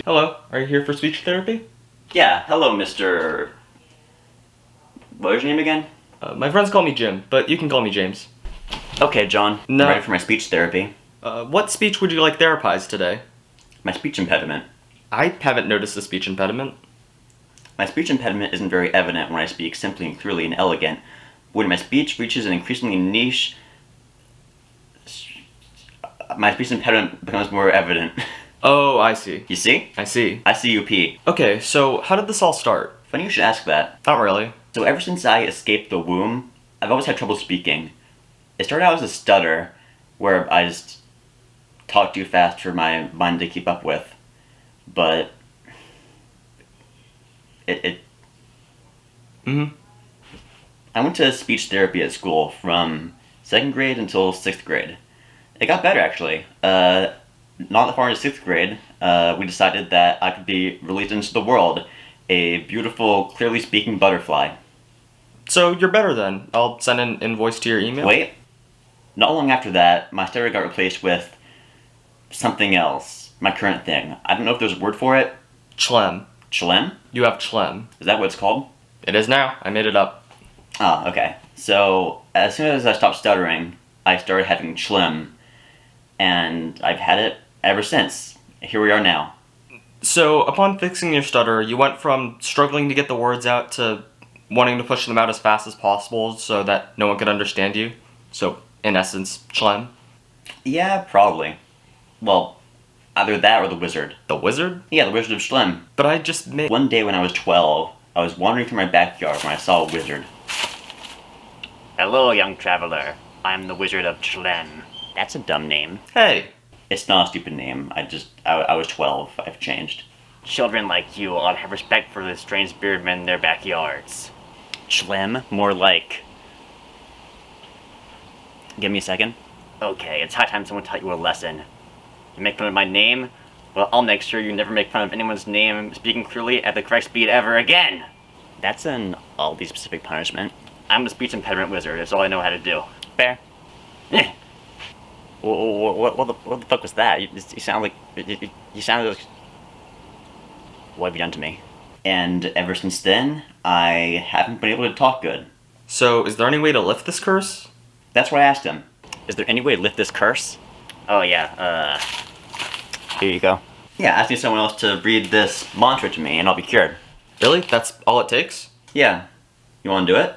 Hello, are you here for speech therapy? Yeah, hello, Mr. What was your name again? My friends call me Jim, but you can call me James. Okay, John. No. I'm ready for my speech therapy. What speech would you like therapized today? My speech impediment. I haven't noticed a speech impediment. My speech impediment isn't very evident when I speak simply and clearly and elegant. When my speech reaches an increasingly niche, my speech impediment becomes more evident. Oh, I see. You see? I see. I see you pee. Okay, so how did this all start? Funny you should ask that. Not really. So ever since I escaped the womb, I've always had trouble speaking. It started out as a stutter, where I just talk too fast for my mind to keep up with. But I went to speech therapy at school from 2nd grade until 6th grade. It got better, actually. Not that far into 6th grade, we decided that I could be released into the world, a beautiful, clearly speaking butterfly. So you're better then. I'll send an invoice to your email. Wait. Not long after that, my stereo got replaced with something else. My current thing. I don't know if there's a word for it. Chlem. Chlem? You have chlem. Is that what it's called? It is now. I made it up. Oh, okay. So, as soon as I stopped stuttering, I started having chlem. And I've had it ever since. Here we are now. So, upon fixing your stutter, you went from struggling to get the words out to wanting to push them out as fast as possible so that no one could understand you. So, in essence, chlem. Yeah, probably. Well, either that or the wizard. The wizard? Yeah, the Wizard of Schlem. But I just made... One day when I was 12, I was wandering through my backyard when I saw a wizard. Hello, young traveler. I'm the Wizard of Schlem. That's a dumb name. Hey! It's not a stupid name. I was 12. I've changed. Children like you ought to have respect for the strange bearded men in their backyards. Schlem? More like... Give me a second. Okay, it's high time someone taught you a lesson. You make fun of my name? Well, I'll make sure you never make fun of anyone's name speaking clearly at the correct speed ever again! That's an oddly specific punishment. I'm a speech impediment wizard, that's all I know how to do. Fair? What the fuck was that? You sound like... You sounded like... What have you done to me? And ever since then, I haven't been able to talk good. So, is there any way to lift this curse? That's what I asked him. Is there any way to lift this curse? Oh yeah, here you go. Yeah, ask me someone else to read this mantra to me and I'll be cured. Really? That's all it takes? Yeah. You wanna do it?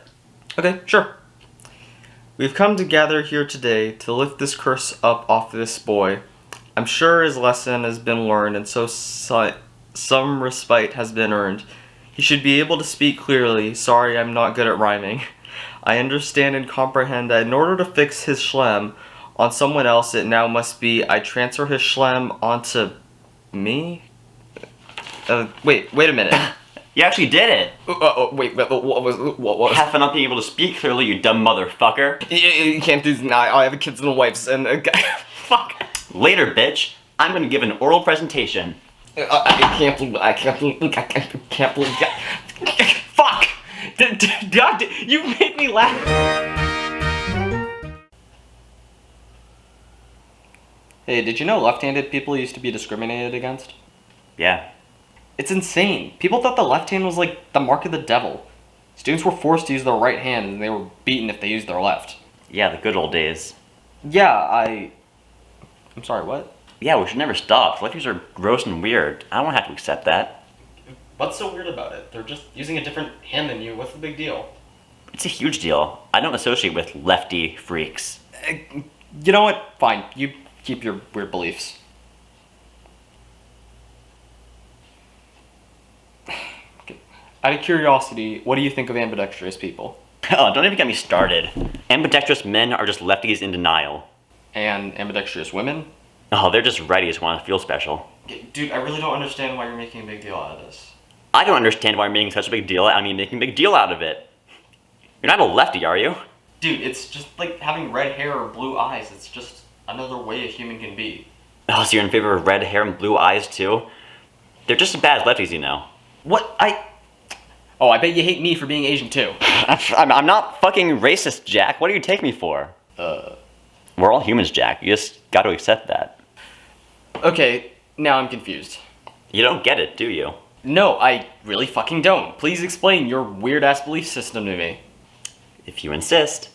Okay, sure. We've come to gather here today to lift this curse up off this boy. I'm sure his lesson has been learned and so some respite has been earned. He should be able to speak clearly. Sorry, I'm not good at rhyming. I understand and comprehend that in order to fix his schlem on someone else, it now must be I transfer his schlem onto me? Wait a minute. You actually did it! Wait, what was... Half for not being able to speak clearly, you dumb motherfucker. You can't do this now. I have kids and wives and... Fuck! Later, bitch. I'm gonna give an oral presentation. I can't believe Fuck! God, you made me laugh! Hey, did you know left-handed people used to be discriminated against? Yeah. It's insane. People thought the left hand was like the mark of the devil. Students were forced to use their right hand and they were beaten if they used their left. Yeah, the good old days. Yeah, I'm sorry, what? Yeah, we should never stop. Lefties are gross and weird. I don't have to accept that. What's so weird about it? They're just using a different hand than you. What's the big deal? It's a huge deal. I don't associate with lefty freaks. You know what? Fine. You keep your weird beliefs. Out of curiosity, what do you think of ambidextrous people? Oh, don't even get me started. Ambidextrous men are just lefties in denial. And ambidextrous women? Oh, they're just righties who want to feel special. Dude, I really don't understand why you're making a big deal out of this. I don't understand why you're making such a big deal out of me making a big deal out of it. You're not a lefty, are you? Dude, it's just like having red hair or blue eyes. It's just another way a human can be. Oh, so you're in favor of red hair and blue eyes too? They're just as bad as lefties, you know. What? Oh, I bet you hate me for being Asian too. I'm not fucking racist, Jack. What do you take me for? We're all humans, Jack. You just gotta accept that. Okay, now I'm confused. You don't get it, do you? No, I really fucking don't. Please explain your weird-ass belief system to me. If you insist.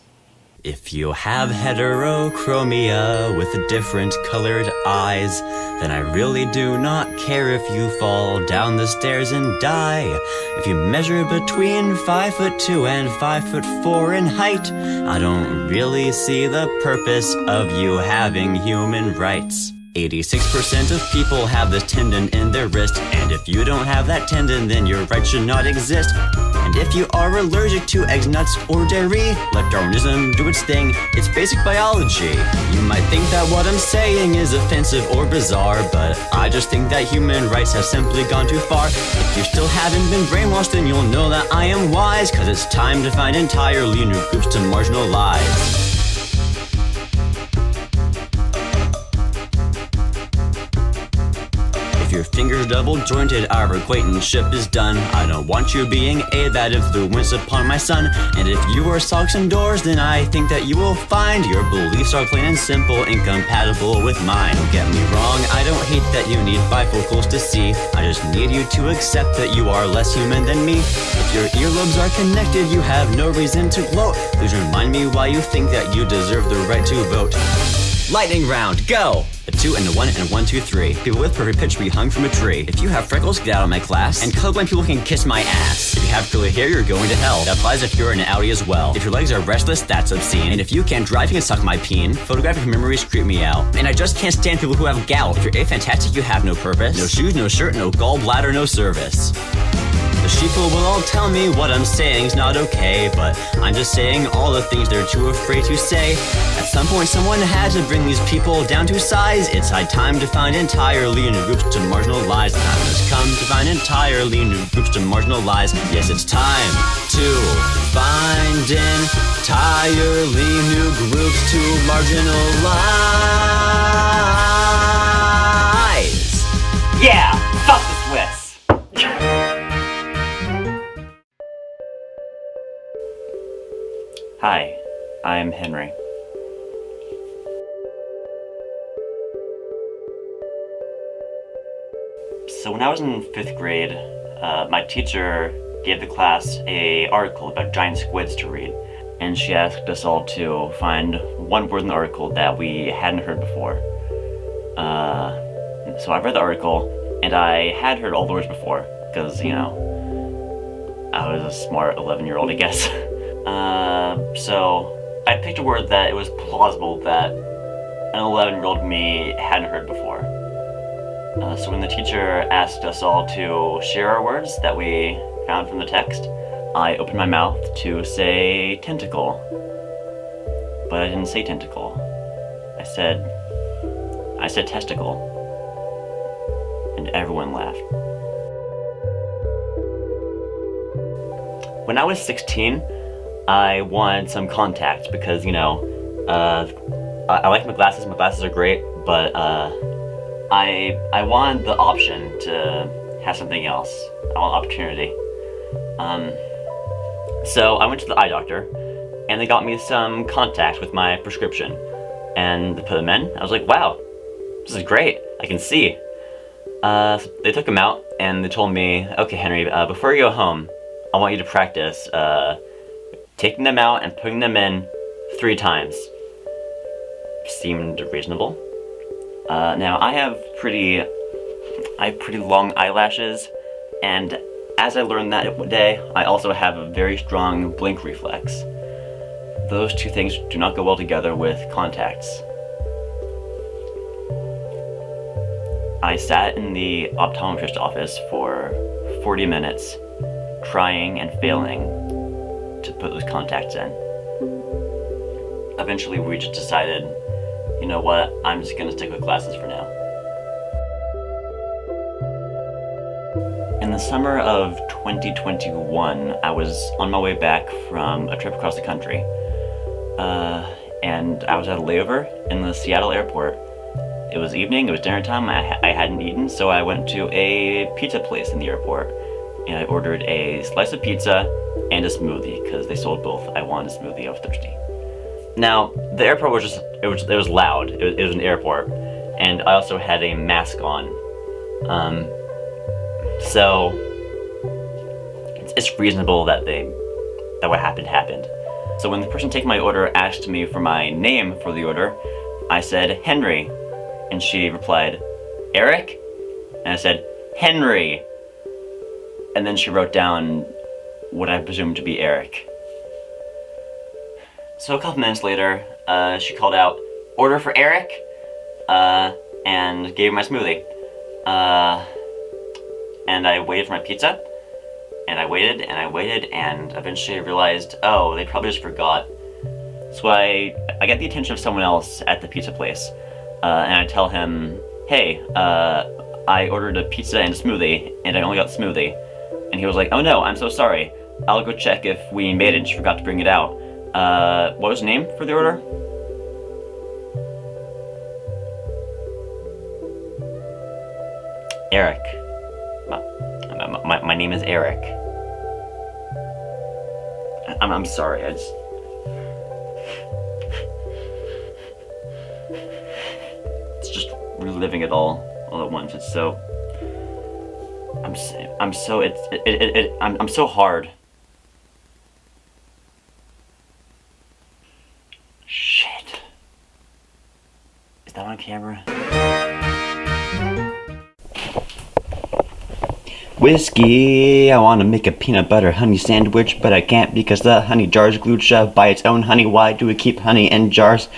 If you have heterochromia with different colored eyes, then I really do not care if you fall down the stairs and die. If you measure between 5'2" and 5'4" in height, I don't really see the purpose of you having human rights. 86% of people have this tendon in their wrist, and if you don't have that tendon, then your right should not exist. And if you are allergic to eggs, nuts, or dairy, let Darwinism do its thing, it's basic biology. You might think that what I'm saying is offensive or bizarre, but I just think that human rights have simply gone too far. If you still haven't been brainwashed, then you'll know that I am wise, cause it's time to find entirely new groups to marginalize. If your fingers double jointed, our acquaintanceship is done. I don't want you being a bad influence upon my son. And if you wear socks indoors, then I think that you will find your beliefs are plain and simple, incompatible with mine. Don't get me wrong, I don't hate that you need bifocals to see. I just need you to accept that you are less human than me. If your earlobes are connected, you have no reason to gloat. Please remind me why you think that you deserve the right to vote. Lightning round, go! A 2 and a 1 and a 1, 2, 3. People with perfect pitch be hung from a tree. If you have freckles, get out of my class. And colorblind people can kiss my ass. If you have curly hair, you're going to hell. That applies if you're in an Audi as well. If your legs are restless, that's obscene. And if you can't drive, you can suck my peen. Photographic memories creep me out. And I just can't stand people who have gout. If you're afantastic, you have no purpose. No shoes, no shirt, no gallbladder, no service. The sheeple will all tell me what I'm saying's not okay, but I'm just saying all the things they're too afraid to say. At some point someone had to bring these people down to size. It's high time to find entirely new groups to marginalize. The time has come to find entirely new groups to marginalize. Yes, it's time to find entirely new groups to marginalize. Yeah, fuck the Swiss. Hi, I'm Henry. So when I was in 5th grade, my teacher gave the class an article about giant squids to read. And she asked us all to find one word in the article that we hadn't heard before. So I read the article, and I had heard all the words before, because, you know, I was a smart 11-year-old, I guess. So I picked a word that it was plausible that an 11-year-old me hadn't heard before. So when the teacher asked us all to share our words that we found from the text, I opened my mouth to say tentacle, but I didn't say tentacle. I said testicle, and everyone laughed. When I was 16, I wanted some contacts because, you know, I like my glasses. My glasses are great, but I wanted the option to have something else. I want opportunity. So I went to the eye doctor, and they got me some contacts with my prescription, and they put them in. I was like, wow, this is great. I can see. So they took them out, and they told me, okay, Henry, before you go home, I want you to practice taking them out and putting them in 3 times. Seemed reasonable. Now I have pretty long eyelashes, and as I learned that day, I also have a very strong blink reflex. Those 2 things do not go well together with contacts. I sat in the optometrist office for 40 minutes, trying and failing to put those contacts in. Eventually we just decided, you know what, I'm just gonna stick with glasses for now. In the summer of 2021, I was on my way back from a trip across the country, and I was at a layover in the Seattle airport. It was evening, it was dinner time, I hadn't eaten, so I went to a pizza place in the airport, and I ordered a slice of pizza and a smoothie, because they sold both. I wanted a smoothie, I was thirsty. Now, the airport was just, it was loud, it was an airport, and I also had a mask on. So, it's reasonable that what happened. So when the person taking my order asked me for my name for the order, I said, Henry, and she replied, Eric? And I said, Henry. And then she wrote down what I presumed to be Eric. So a couple minutes later, she called out, order for Eric, and gave me my smoothie. And I waited for my pizza, and I waited, and eventually I realized, oh, they probably just forgot. So I get the attention of someone else at the pizza place, and I tell him, hey, I ordered a pizza and a smoothie, and I only got smoothie. And he was like, oh no, I'm so sorry. I'll go check if we made it and she forgot to bring it out. What was the name for the order? Eric. My name is Eric. I'm sorry, it's just reliving it all at once. It's so, I'm so hard. Shit. Is that on camera? Whiskey, I want to make a peanut butter honey sandwich, but I can't because the honey jar is glued shut by its own honey. Why do we keep honey in jars?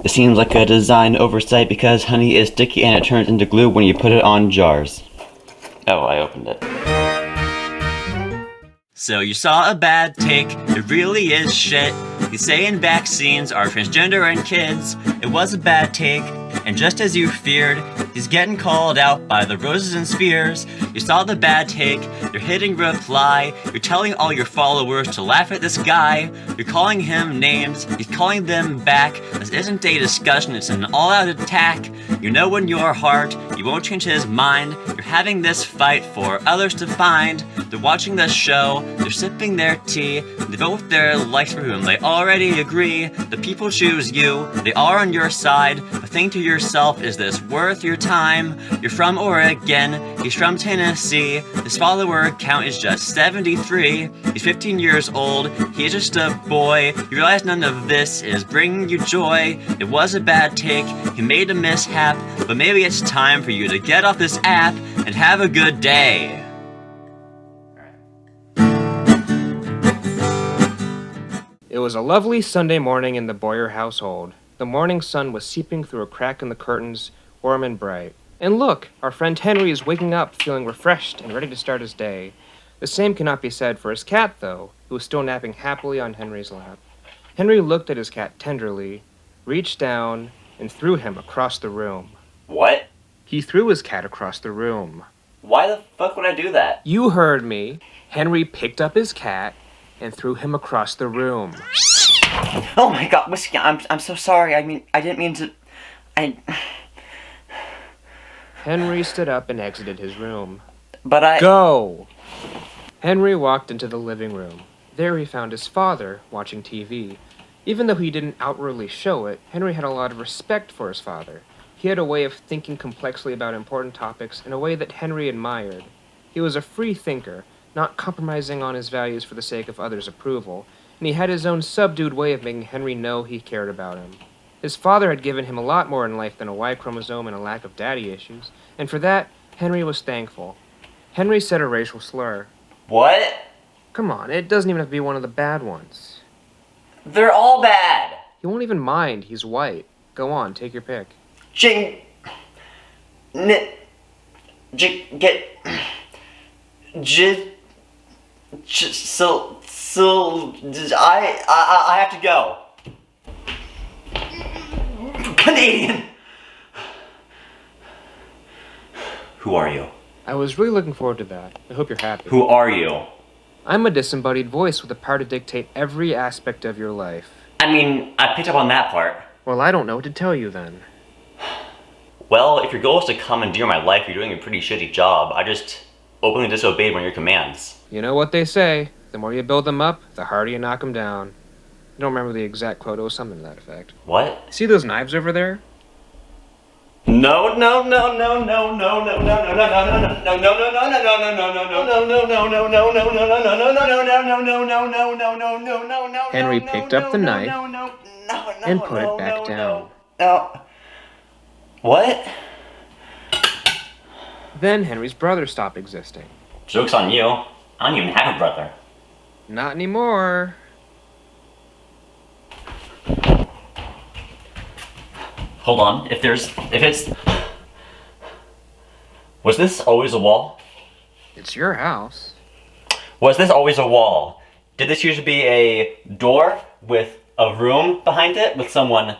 It seems like a design oversight because honey is sticky and it turns into glue when you put it on jars. Oh, I opened it. So you saw a bad take, it really is shit. He's saying vaccines are transgender and kids. It was a bad take, and just as you feared, he's getting called out by the roses and spheres. You saw the bad take, you're hitting reply. You're telling all your followers to laugh at this guy. You're calling him names, he's calling them back. This isn't a discussion, it's an all-out attack. You know in your heart, you won't change his mind. You're having this fight for others to find. They're watching the show, they're sipping their tea. They vote with their likes for whom they already agree. The people choose you, they are on your side. But think to yourself, is this worth your time? You're from Oregon, he's from Tennessee. His follower count is just 73. He's 15 years old, he's just a boy. You realize none of this is bringing you joy. It was a bad take, he made a mishap. But maybe it's time for you to get off this app and have a good day. It was a lovely Sunday morning in the Boyer household. The morning sun was seeping through a crack in the curtains, warm and bright. And look, our friend Henry is waking up, feeling refreshed and ready to start his day. The same cannot be said for his cat, though, who was still napping happily on Henry's lap. Henry looked at his cat tenderly, reached down, and threw him across the room. What? He threw his cat across the room. Why the fuck would I do that? You heard me. Henry picked up his cat and threw him across the room. Oh my god, Whiskey, I'm so sorry. I didn't mean to... Henry stood up and exited his room. But I... Go! Henry walked into the living room. There he found his father watching TV. Even though he didn't outwardly show it, Henry had a lot of respect for his father. He had a way of thinking complexly about important topics in a way that Henry admired. He was a free thinker, not compromising on his values for the sake of others' approval, and he had his own subdued way of making Henry know he cared about him. His father had given him a lot more in life than a Y chromosome and a lack of daddy issues, and for that, Henry was thankful. Henry said a racial slur. What? Come on, it doesn't even have to be one of the bad ones. They're all bad! He won't even mind, he's white. Go on, take your pick. I have to go. Canadian! Who are you? I was really looking forward to that. I hope you're happy. Who are you? I'm a disembodied voice with the power to dictate every aspect of your life. I picked up on that part. Well, I don't know what to tell you then. Well, if your goal is to commandeer my life, you're doing a pretty shitty job. I just openly disobeyed one of your commands. You know what they say, the more you build them up, the harder you knock them down. I don't remember the exact quote, it was something to that effect. What? See those knives over there? No. Henry picked up the knife and put it back down. What? Then Henry's brother stopped existing. Joke's on you. I don't even have a brother. Not anymore. Hold on, was this always a wall? It's your house. Was this always a wall? Did this usually be a door with a room behind it with someone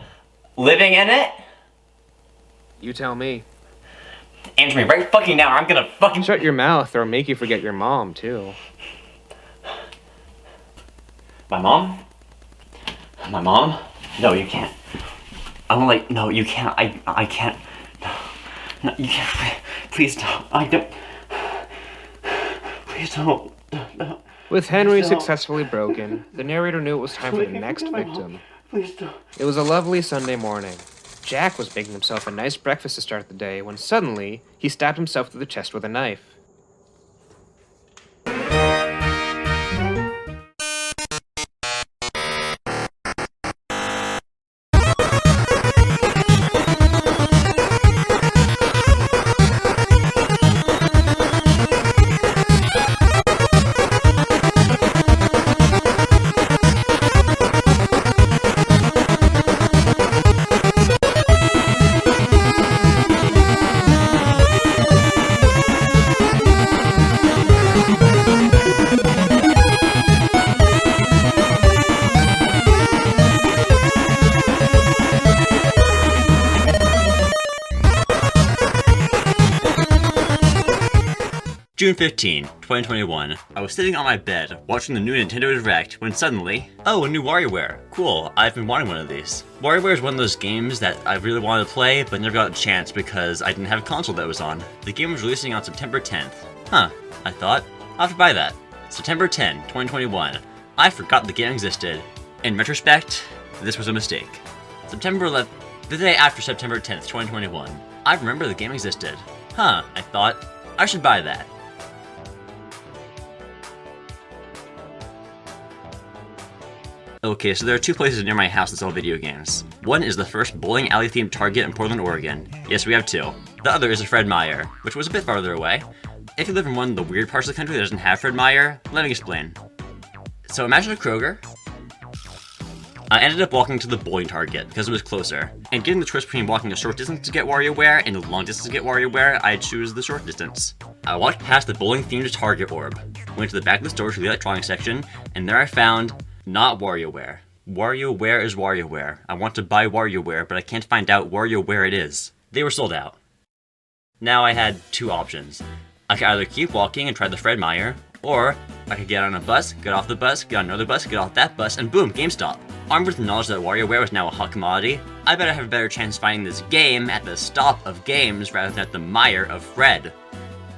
living in it? You tell me. Answer me right fucking now or I'm gonna fucking... Shut your mouth or I'll make you forget your mom, too. My mom? My mom? No, you can't. I'm like, no, you can't. I can't. No, you can't. Please don't. I don't. Please don't. No. With Henry Please don't. successfully broken, the narrator knew it was time for the next victim. Please don't. It was a lovely Sunday morning. Jack was making himself a nice breakfast to start the day when suddenly he stabbed himself through the chest with a knife. June 15, 2021. I was sitting on my bed, watching the new Nintendo Direct, when suddenly, oh, a new WarioWare. Cool, I've been wanting one of these. WarioWare is one of those games that I really wanted to play, but never got a chance because I didn't have a console that was on. The game was releasing on September 10th. Huh, I thought, I'll have to buy that. September 10, 2021. I forgot the game existed. In retrospect, this was a mistake. September 11th, the day after September 10th, 2021. I remember the game existed. Huh, I thought, I should buy that. Okay, so there are two places near my house that sell video games. One is the first bowling alley themed Target in Portland, Oregon. Yes, we have two. The other is a Fred Meyer, which was a bit farther away. If you live in one of the weird parts of the country that doesn't have Fred Meyer, let me explain. So imagine a Kroger. I ended up walking to the bowling Target because it was closer. And getting the choice between walking a short distance to get WarioWare and a long distance to get WarioWare, I choose the short distance. I walked past the bowling themed Target orb, went to the back of the store to the electronics section, and there I found not WarioWare. WarioWare is WarioWare. I want to buy WarioWare, but I can't find out WarioWare it is. They were sold out. Now I had two options. I could either keep walking and try the Fred Meyer, or I could get on a bus, get off the bus, get on another bus, get off that bus, and boom, GameStop. Armed with the knowledge that WarioWare was now a hot commodity, I better have a better chance finding this game at the stop of games rather than at the mire of Fred.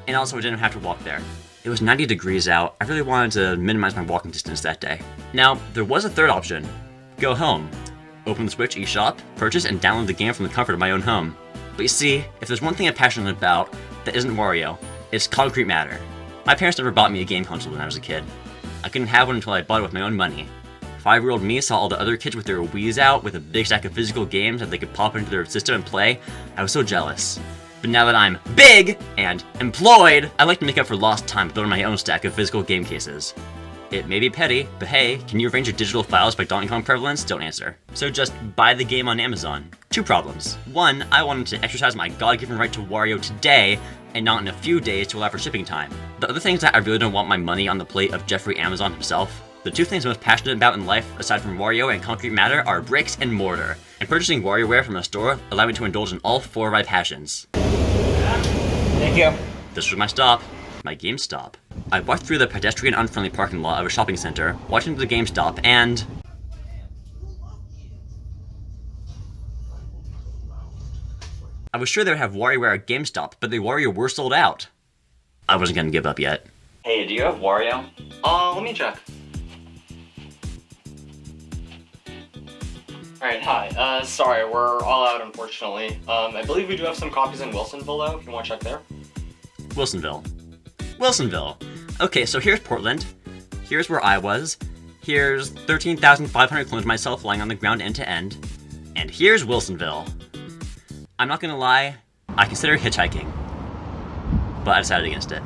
And also I didn't have to walk there. It was 90 degrees out. I really wanted to minimize my walking distance that day. Now, there was a third option. Go home. Open the Switch eShop, purchase and download the game from the comfort of my own home. But you see, if there's one thing I'm passionate about that isn't Wario, it's concrete matter. My parents never bought me a game console when I was a kid. I couldn't have one until I bought it with my own money. 5-year-old me saw all the other kids with their Wii's out with a big stack of physical games that they could pop into their system and play. I was so jealous. But now that I'm big and employed, I like to make up for lost time building my own stack of physical game cases. It may be petty, but hey, can you arrange your digital files by Donkey Kong prevalence? Don't answer. So just buy the game on Amazon. Two problems. One, I wanted to exercise my God-given right to Wario today, and not in a few days to allow for shipping time. The other thing is that I really don't want my money on the plate of Jeffrey Amazon himself. The two things I'm most passionate about in life, aside from Wario and concrete matter, are bricks and mortar. And purchasing WarioWare from a store allowed me to indulge in all four of my passions. Thank you. This was my stop. My GameStop. I walked through the pedestrian-unfriendly parking lot of a shopping center, walked into the GameStop, and I was sure they would have WarioWare at GameStop, but the Wario were sold out. I wasn't gonna give up yet. Hey, do you have Wario? Let me check. Alright, hi. Sorry, we're all out, unfortunately. I believe we do have some copies in Wilsonville, though, if you want to check there. Wilsonville. Wilsonville. Okay, so here's Portland. Here's where I was. Here's 13,500 clones of myself lying on the ground end to end. And here's Wilsonville. I'm not gonna lie, I considered hitchhiking, but I decided against it.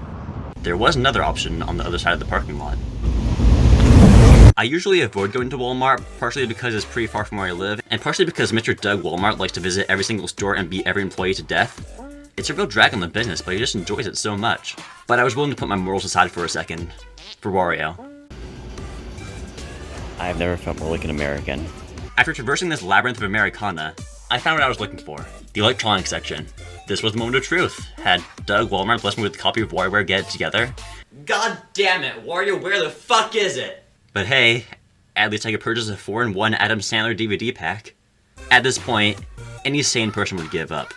There was another option on the other side of the parking lot. I usually avoid going to Walmart, partially because it's pretty far from where I live, and partially because Mr. Doug Walmart likes to visit every single store and beat every employee to death. It's a real drag on the business, but he just enjoys it so much. But I was willing to put my morals aside for a second. For Wario. I've never felt more like an American. After traversing this labyrinth of Americana, I found what I was looking for. The electronics section. This was the moment of truth. Had Doug Walmart blessed me with a copy of WarioWare Get It Together? God damn it, Wario, where the fuck is it? But hey, at least I could purchase a 4-in-1 Adam Sandler DVD pack. At this point, any sane person would give up.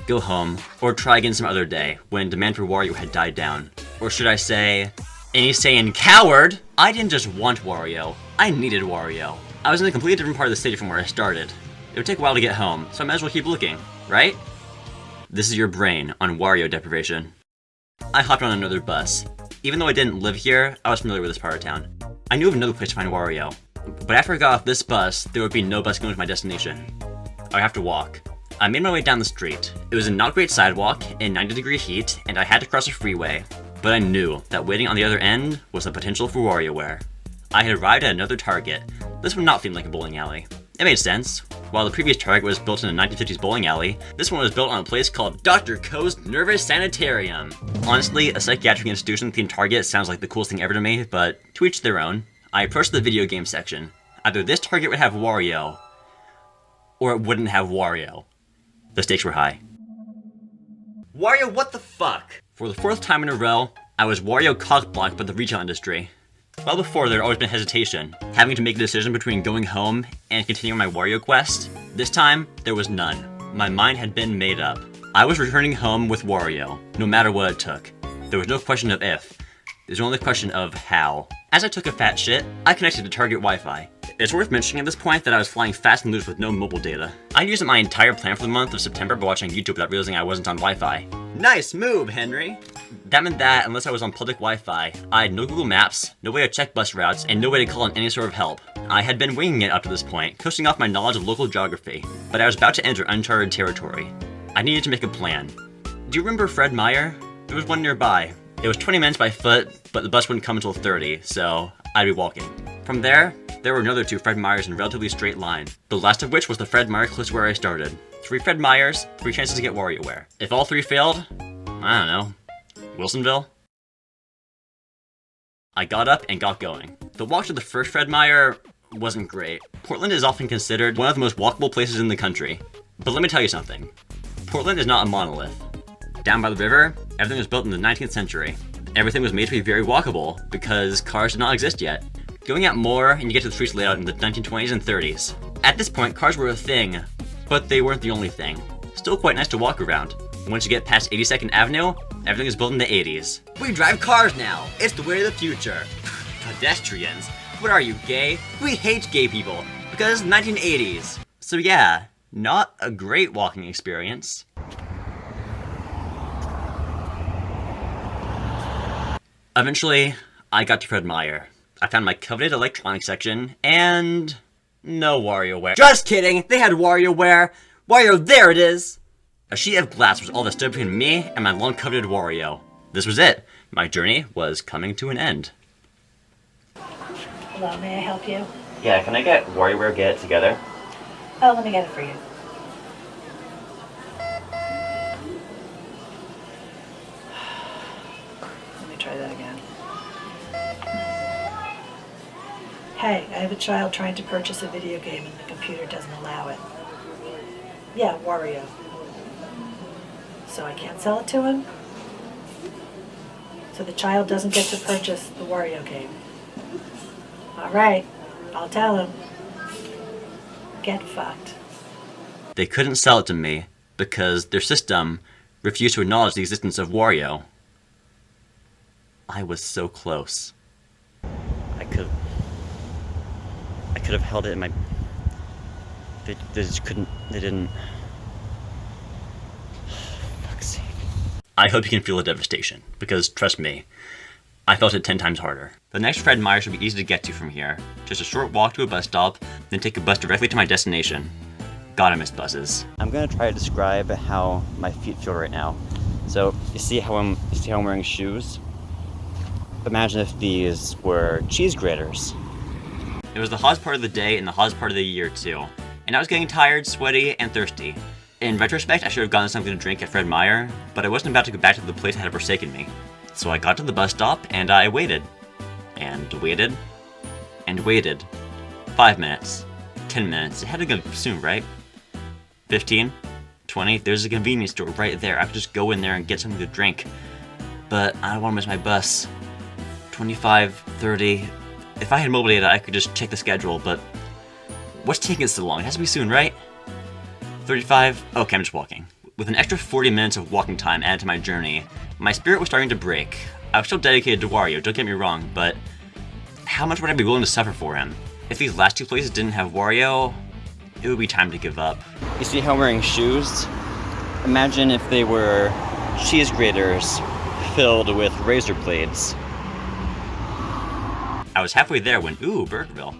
go home, or try again some other day, when demand for Wario had died down. Or should I say, any saying coward? I didn't just want Wario, I needed Wario. I was in a completely different part of the city from where I started. It would take a while to get home, so I might as well keep looking, right? This is your brain on Wario deprivation. I hopped on another bus. Even though I didn't live here, I was familiar with this part of town. I knew of another place to find Wario, but after I got off this bus, there would be no bus going to my destination. I would have to walk. I made my way down the street. It was a not great sidewalk in 90-degree heat, and I had to cross a freeway, but I knew that waiting on the other end was the potential for WarioWare. I had arrived at another target. This one not themed like a bowling alley. It made sense. While the previous target was built in a 1950s bowling alley, this one was built on a place called Dr. Co's Nervous Sanitarium. Honestly, a psychiatric institution themed target sounds like the coolest thing ever to me, but to each their own. I approached the video game section. Either this target would have Wario, or it wouldn't have Wario. The stakes were high. Wario, what the fuck? For the 4th time in a row, I was Wario cockblocked by the retail industry. Well before, there had always been hesitation, having to make a decision between going home and continuing my Wario quest. This time, there was none. My mind had been made up. I was returning home with Wario, no matter what it took. There was no question of if. There's only a question of how. As I took a fat shit, I connected to Target Wi-Fi. It's worth mentioning at this point that I was flying fast and loose with no mobile data. I used up my entire plan for the month of September by watching YouTube without realizing I wasn't on Wi-Fi. Nice move, Henry! That meant that, unless I was on public Wi-Fi, I had no Google Maps, no way to check bus routes, and no way to call in any sort of help. I had been winging it up to this point, coasting off my knowledge of local geography, but I was about to enter uncharted territory. I needed to make a plan. Do you remember Fred Meyer? There was one nearby. It was 20 minutes by foot, but the bus wouldn't come until 30, so I'd be walking. From there were another 2 Fred Meyers in a relatively straight line, the last of which was the Fred Meyer close to where I started. 3 Fred Meyers, 3 chances to get WarioWare. If all 3 failed, I don't know, Wilsonville? I got up and got going. The walk to the first Fred Meyer wasn't great. Portland is often considered one of the most walkable places in the country. But let me tell you something. Portland is not a monolith. Down by the river, everything was built in the 19th century. Everything was made to be very walkable because cars did not exist yet. Going out more and you get to the streets laid out in the 1920s and 30s. At this point, cars were a thing, but they weren't the only thing. Still quite nice to walk around. Once you get past 82nd Avenue, everything is built in the 80s. We drive cars now! It's the way of the future! Pedestrians? What are you, gay? We hate gay people, because it's the 1980s. So yeah, not a great walking experience. Eventually, I got to Fred Meyer. I found my coveted electronics section, and no WarioWare. Just kidding! They had WarioWare! Wario, there it is! A sheet of glass was all that stood between me and my long-coveted Wario. This was it. My journey was coming to an end. Hello, may I help you? Yeah, can I get WarioWare Get It Together? Oh, let me get it for you. Let me try that again. Hey, I have a child trying to purchase a video game and the computer doesn't allow it. Yeah, Wario. So I can't sell it to him? So the child doesn't get to purchase the Wario game. Alright, I'll tell him. Get fucked. They couldn't sell it to me because their system refused to acknowledge the existence of Wario. I was so close. I could have held it in my... They just couldn't, they didn't... Fuck's sake. I hope you can feel the devastation, because trust me, I felt it 10 times harder. The next Fred Meyer should be easy to get to from here. Just a short walk to a bus stop, then take a bus directly to my destination. God, I miss buses. I'm gonna try to describe how my feet feel right now. So, you see how I'm wearing shoes? Imagine if these were cheese graters. It was the hottest part of the day and the hottest part of the year too. And I was getting tired, sweaty, and thirsty. In retrospect, I should have gotten something to drink at Fred Meyer, but I wasn't about to go back to the place that had forsaken me. So I got to the bus stop and I waited. And waited. And waited. 5 minutes. 10 minutes. It had to go soon, right? 15? 20? There's a convenience store right there. I could just go in there and get something to drink. But I don't want to miss my bus. 25, 30... If I had mobile data, I could just check the schedule, but what's taking so long? It has to be soon, right? 35? Okay, I'm just walking. With an extra 40 minutes of walking time added to my journey, my spirit was starting to break. I was still dedicated to Wario, don't get me wrong, but how much would I be willing to suffer for him? If these last two places didn't have Wario, it would be time to give up. You see how I'm wearing shoes? Imagine if they were cheese graters filled with razor blades. I was halfway there when, ooh, Burgerville.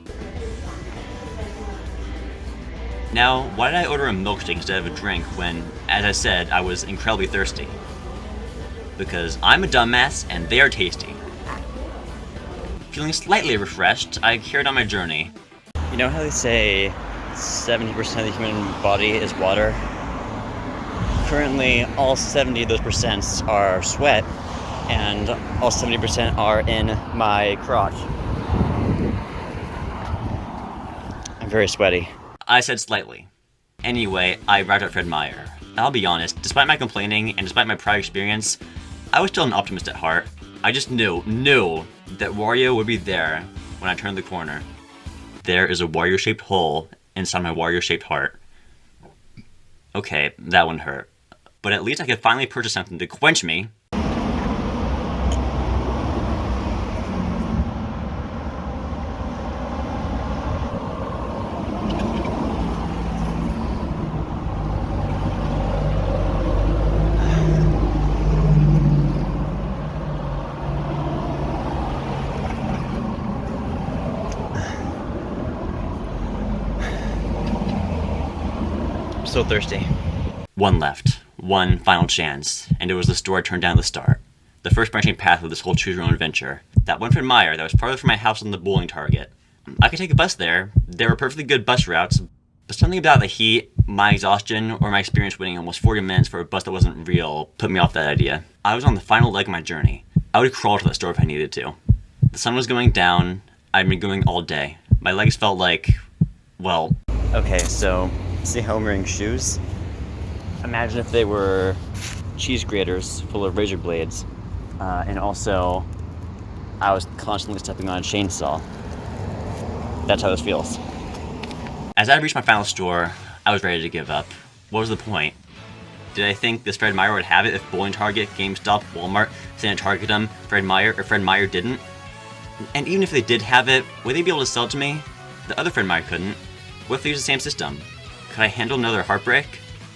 Now, why did I order a milkshake instead of a drink when, as I said, I was incredibly thirsty? Because I'm a dumbass and they are tasty. Feeling slightly refreshed, I carried on my journey. You know how they say 70% of the human body is water? Currently, all 70 of those percents are sweat, and all 70% are in my crotch. I'm very sweaty. I said slightly. Anyway, I arrived at Fred Meyer. I'll be honest, despite my complaining and despite my prior experience, I was still an optimist at heart. I just knew that Wario would be there when I turned the corner. There is a Wario-shaped hole inside my Wario-shaped heart. Okay, that one hurt. But at least I could finally purchase something to quench me. I'm so thirsty. One left. One final chance. And it was the store I turned down at the start. The first branching path of this whole choose-your-own adventure. That one Fred Meyer that was farther from my house than the bowling target. I could take a bus there. There were perfectly good bus routes. But something about the heat, my exhaustion, or my experience waiting almost 40 minutes for a bus that wasn't real put me off that idea. I was on the final leg of my journey. I would crawl to that store if I needed to. The sun was going down. I'd been going all day. My legs felt like, well... Okay, so, see how I'm wearing shoes? Imagine if they were cheese graters full of razor blades, and also I was constantly stepping on a chainsaw. That's how this feels. As I reached my final store, I was ready to give up. What was the point? Did I think this Fred Meyer would have it if Bowling Target, GameStop, Walmart didn't target him, Fred Meyer didn't? And even if they did have it, would they be able to sell it to me? The other Fred Meyer couldn't. What if they used the same system? Could I handle another heartbreak?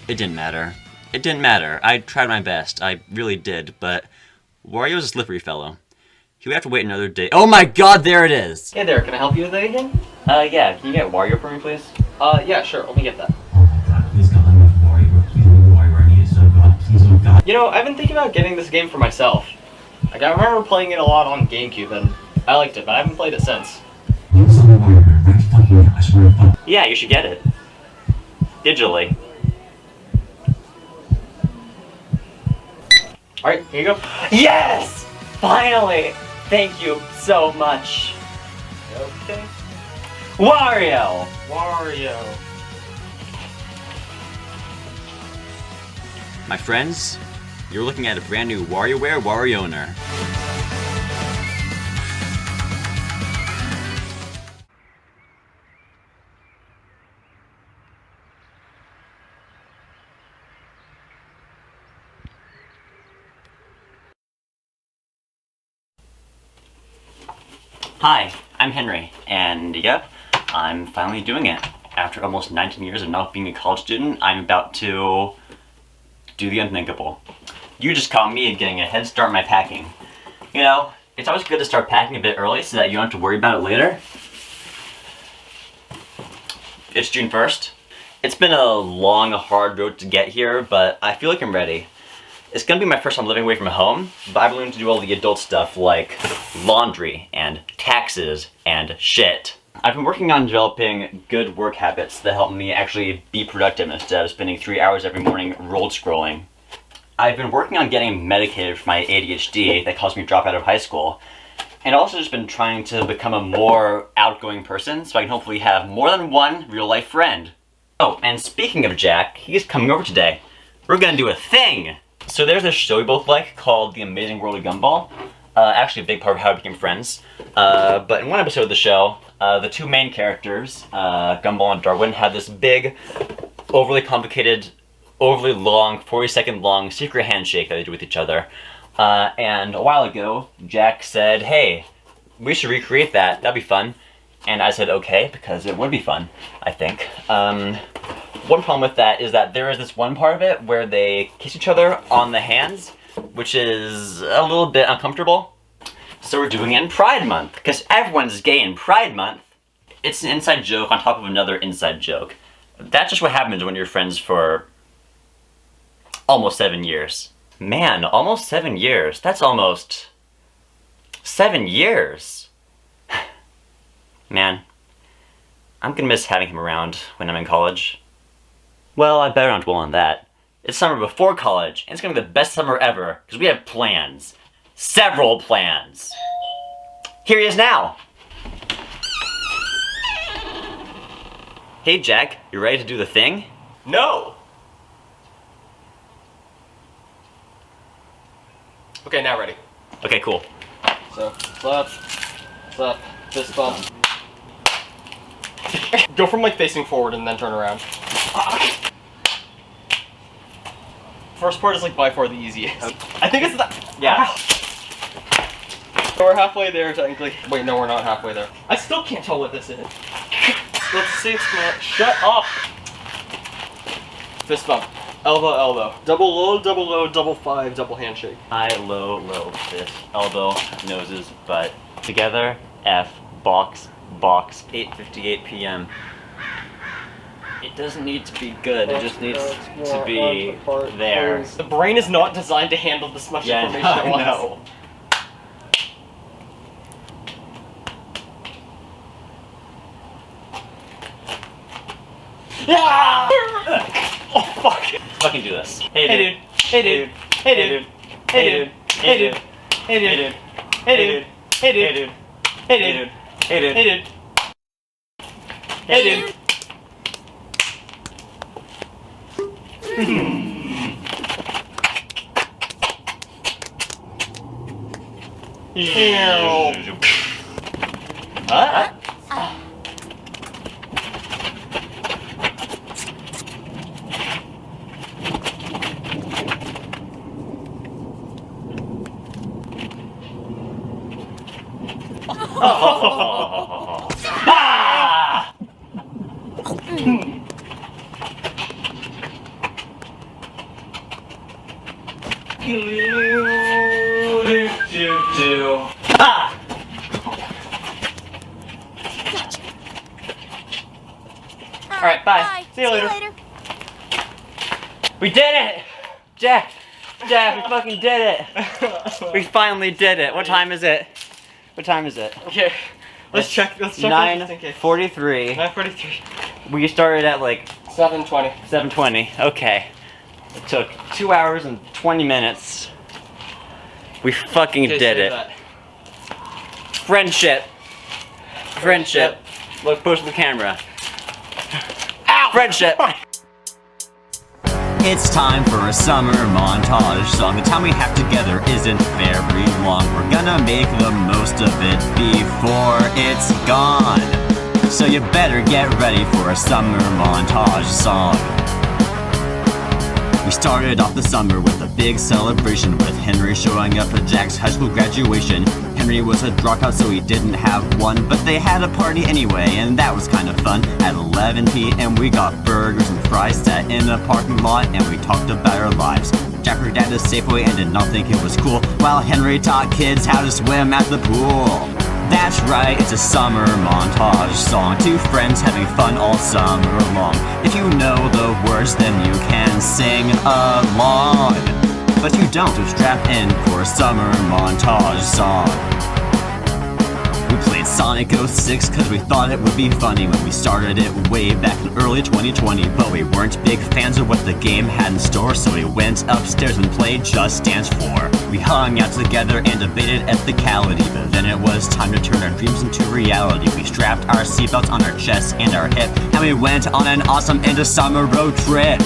It didn't matter. It didn't matter. I tried my best. I really did, but Wario was a slippery fellow. He would have to wait another day. Oh my god, there it is! Hey there, can I help you with anything? Yeah, can you get Wario for me, please? Yeah, sure, let me get that. Oh my god, please god, let me have Wario. Please let me have Wario. I need it so god. Please, oh god. You know, I've been thinking about getting this game for myself. Like, I remember playing it a lot on GameCube, and I liked it, but I haven't played it since. You saw the Wario man right fucking now. I swear to fuck. Yeah, you should get it. Digitally. Alright, here you go. Yes! Finally! Thank you so much. Okay. Wario! Wario. My friends, you're looking at a brand new WarioWare Warioner. Hi, I'm Henry, and yep, I'm finally doing it. After almost 19 years of not being a college student, I'm about to do the unthinkable. You just caught me getting a head start in my packing. You know, it's always good to start packing a bit early so that you don't have to worry about it later. It's June 1st. It's been a long, hard road to get here, but I feel like I'm ready. It's gonna be my first time living away from home, but I've learned to do all the adult stuff like laundry and taxes and shit. I've been working on developing good work habits that help me actually be productive instead of spending 3 hours every morning rolled scrolling. I've been working on getting medicated for my ADHD that caused me to drop out of high school, and also just been trying to become a more outgoing person so I can hopefully have more than one real-life friend. Oh, and speaking of Jack, he's coming over today. We're gonna do a thing! So there's this show we both like called The Amazing World of Gumball. Actually a big part of how we became friends. But in one episode of the show, the two main characters, Gumball and Darwin, had this big, overly complicated overly long, 40-second long secret handshake that they do with each other. And a while ago, Jack said, hey, we should recreate that. That'd be fun. And I said, okay, because it would be fun, I think. One problem with that is that there is this one part of it where they kiss each other on the hands, which is a little bit uncomfortable. So we're doing it in Pride Month, because everyone's gay in Pride Month. It's an inside joke on top of another inside joke. That's just what happens when you're friends for almost 7 years. Man, almost 7 years. That's almost 7 years. Man, I'm gonna miss having him around when I'm in college. Well, I better not dwell on that. It's summer before college, and it's gonna be the best summer ever, because we have plans. Several plans. Here he is now. Hey Jack, you ready to do the thing? No! Okay, now ready. Okay, cool. So, slap, slap, fist bump. Go from like facing forward and then turn around. First part is like by far the easiest. I think it's the... Yeah. So we're halfway there technically. Wait, no, we're not halfway there. I still can't tell what this is. Let's see, it's not... Shut up! Fist bump. Elbow, elbow. Double low, double five, double handshake. High, low, low, fist, elbow, noses, butt. Together, F, box, box, 8:58 p.m. It doesn't need to be good, it just needs to be there. The brain is not designed to handle this much information at once. No. Yeah! Oh fuck! Fucking do this. Hey dude. Hey dude. Hey dude. Hey dude. Hey dude. Hey dude. Hey dude. Hey dude. Hey dude. Hey dude. Hey dude. Hey dude. Huh? Oh. Ah! Ah! Alright, bye. See you later. We did it! Jack! Jack, we fucking did it! We finally did it. What time is it? What time is it? Okay. Let's check. Let's check. 9:43. 9:43. We started at like 7:20. 7:20. Okay. It took 2 hours and 20 minutes. We fucking did it. Friendship. Friendship. Look, push the camera. Ow! Friendship. It's time for a summer montage song. The time we have together isn't very long. We're gonna make the most of it before it's gone. So you better get ready for a summer montage song. We started off the summer with a big celebration, with Henry showing up at Jack's high school graduation. Henry was a dropout, so he didn't have one, but they had a party anyway, and that was kind of fun. At 11 p.m. we got burgers and fries, sat in a parking lot, and we talked about our lives. Jack worked at a Safeway and did not think it was cool, while Henry taught kids how to swim at the pool. That's right, it's a summer montage song. Two friends having fun all summer long. If you know the words, then you can sing along. But you don't, so strap in for a summer montage song. We played Sonic 06 cause we thought it would be funny when we started it way back in early 2020. But we weren't big fans of what the game had in store, so we went upstairs and played Just Dance 4. We hung out together and debated ethicality, but then it was time to turn our dreams into reality. We strapped our seatbelts on our chests and our hip, and we went on an awesome end of summer road trip.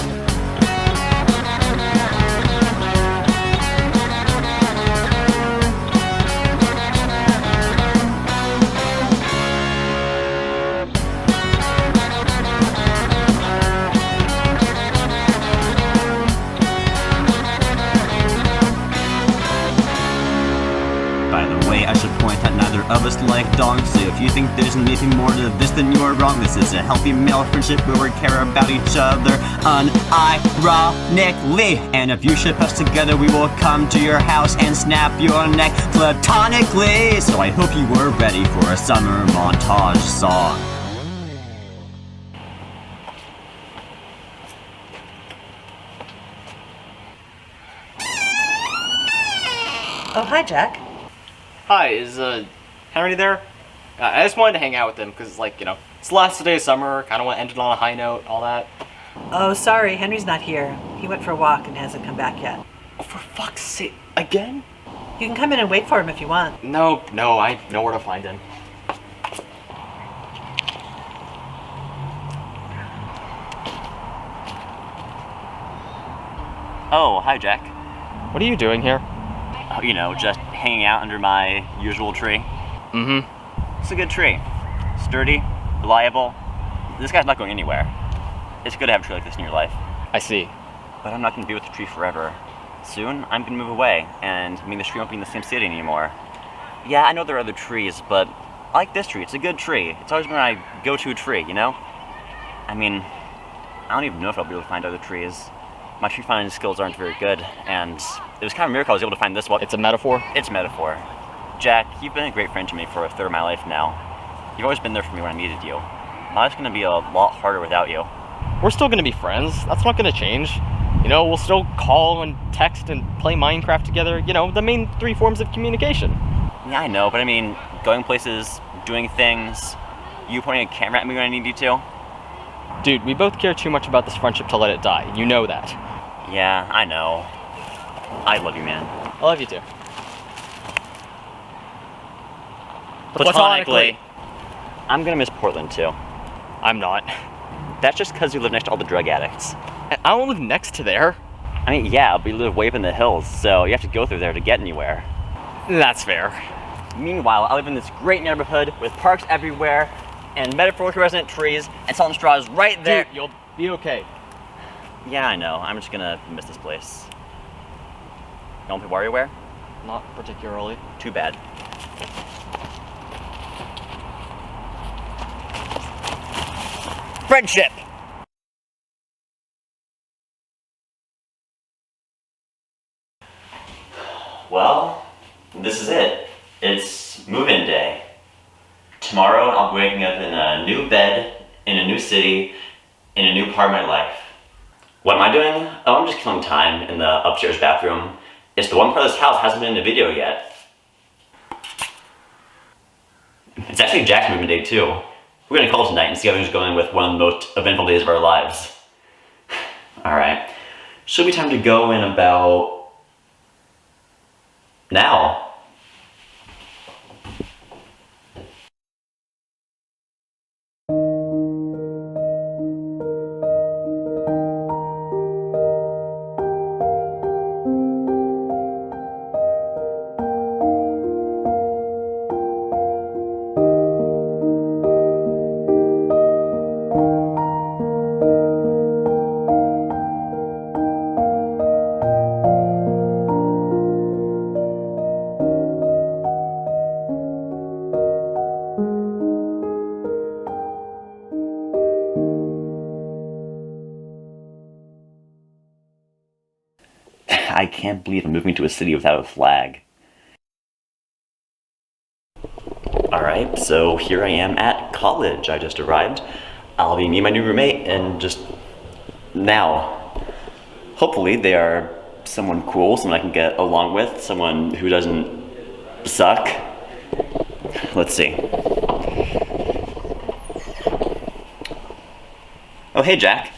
way, I should point out neither of us like dogs. So if you think there's anything more to this, then you are wrong. This is a healthy male friendship where we care about each other unironically. And if you ship us together, we will come to your house and snap your neck platonically. So I hope you were ready for a summer montage song. Oh, hi, Jack. Hi, is Henry there? I just wanted to hang out with him because, like, you know, it's the last day of summer. Kind of want to end it on a high note, all that. Oh, sorry, Henry's not here. He went for a walk and hasn't come back yet. Oh, for fuck's sake, again? You can come in and wait for him if you want. No, I know where to find him. Oh, hi, Jack. What are you doing here? Oh, you know, just hanging out under my usual tree. Mm-hmm. It's a good tree. Sturdy, reliable. This guy's not going anywhere. It's good to have a tree like this in your life. I see. But I'm not going to be with the tree forever. Soon, I'm going to move away, and I mean, the tree won't be in the same city anymore. Yeah, I know there are other trees, but I like this tree. It's a good tree. It's always been my go-to tree, you know? I mean, I don't even know if I'll be able to find other trees. My tree finding skills aren't very good, and it was kind of a miracle I was able to find this one. It's a metaphor? It's a metaphor. Jack, you've been a great friend to me for a third of my life now. You've always been there for me when I needed you. My life's gonna be a lot harder without you. We're still gonna be friends. That's not gonna change. You know, we'll still call and text and play Minecraft together. You know, the main 3 forms of communication. Yeah, I know, but I mean, going places, doing things, you pointing a camera at me when I need you to. Dude, we both care too much about this friendship to let it die. You know that. Yeah, I know. I love you, man. I love you too. Platonically. I'm gonna miss Portland too. I'm not. That's just because you live next to all the drug addicts. I don't live next to there. I mean, yeah, but you live way up in the hills, so you have to go through there to get anywhere. That's fair. Meanwhile, I live in this great neighborhood with parks everywhere and metaphorically resonant trees and salt and straws right there. Dude, you'll be okay. Yeah, I know. I'm just gonna miss this place. You wanna play WarioWare? Not particularly. Too bad. Friendship! Well, this is it. It's move-in day. Tomorrow I'll be waking up in a new bed, in a new city, in a new part of my life. What am I doing? Oh, I'm just killing time in the upstairs bathroom. It's the one part of this house hasn't been in a video yet. It's actually Jack's moving day too. We're gonna call tonight and see how things are going with one of the most eventful days of our lives. Alright. Should be time to go in about now. I can't believe I'm moving to a city without a flag. Alright, so here I am at college. I just arrived. I'll be meeting my new roommate and just now. Hopefully they are someone cool, someone I can get along with, someone who doesn't suck. Let's see. Oh, hey, Jack.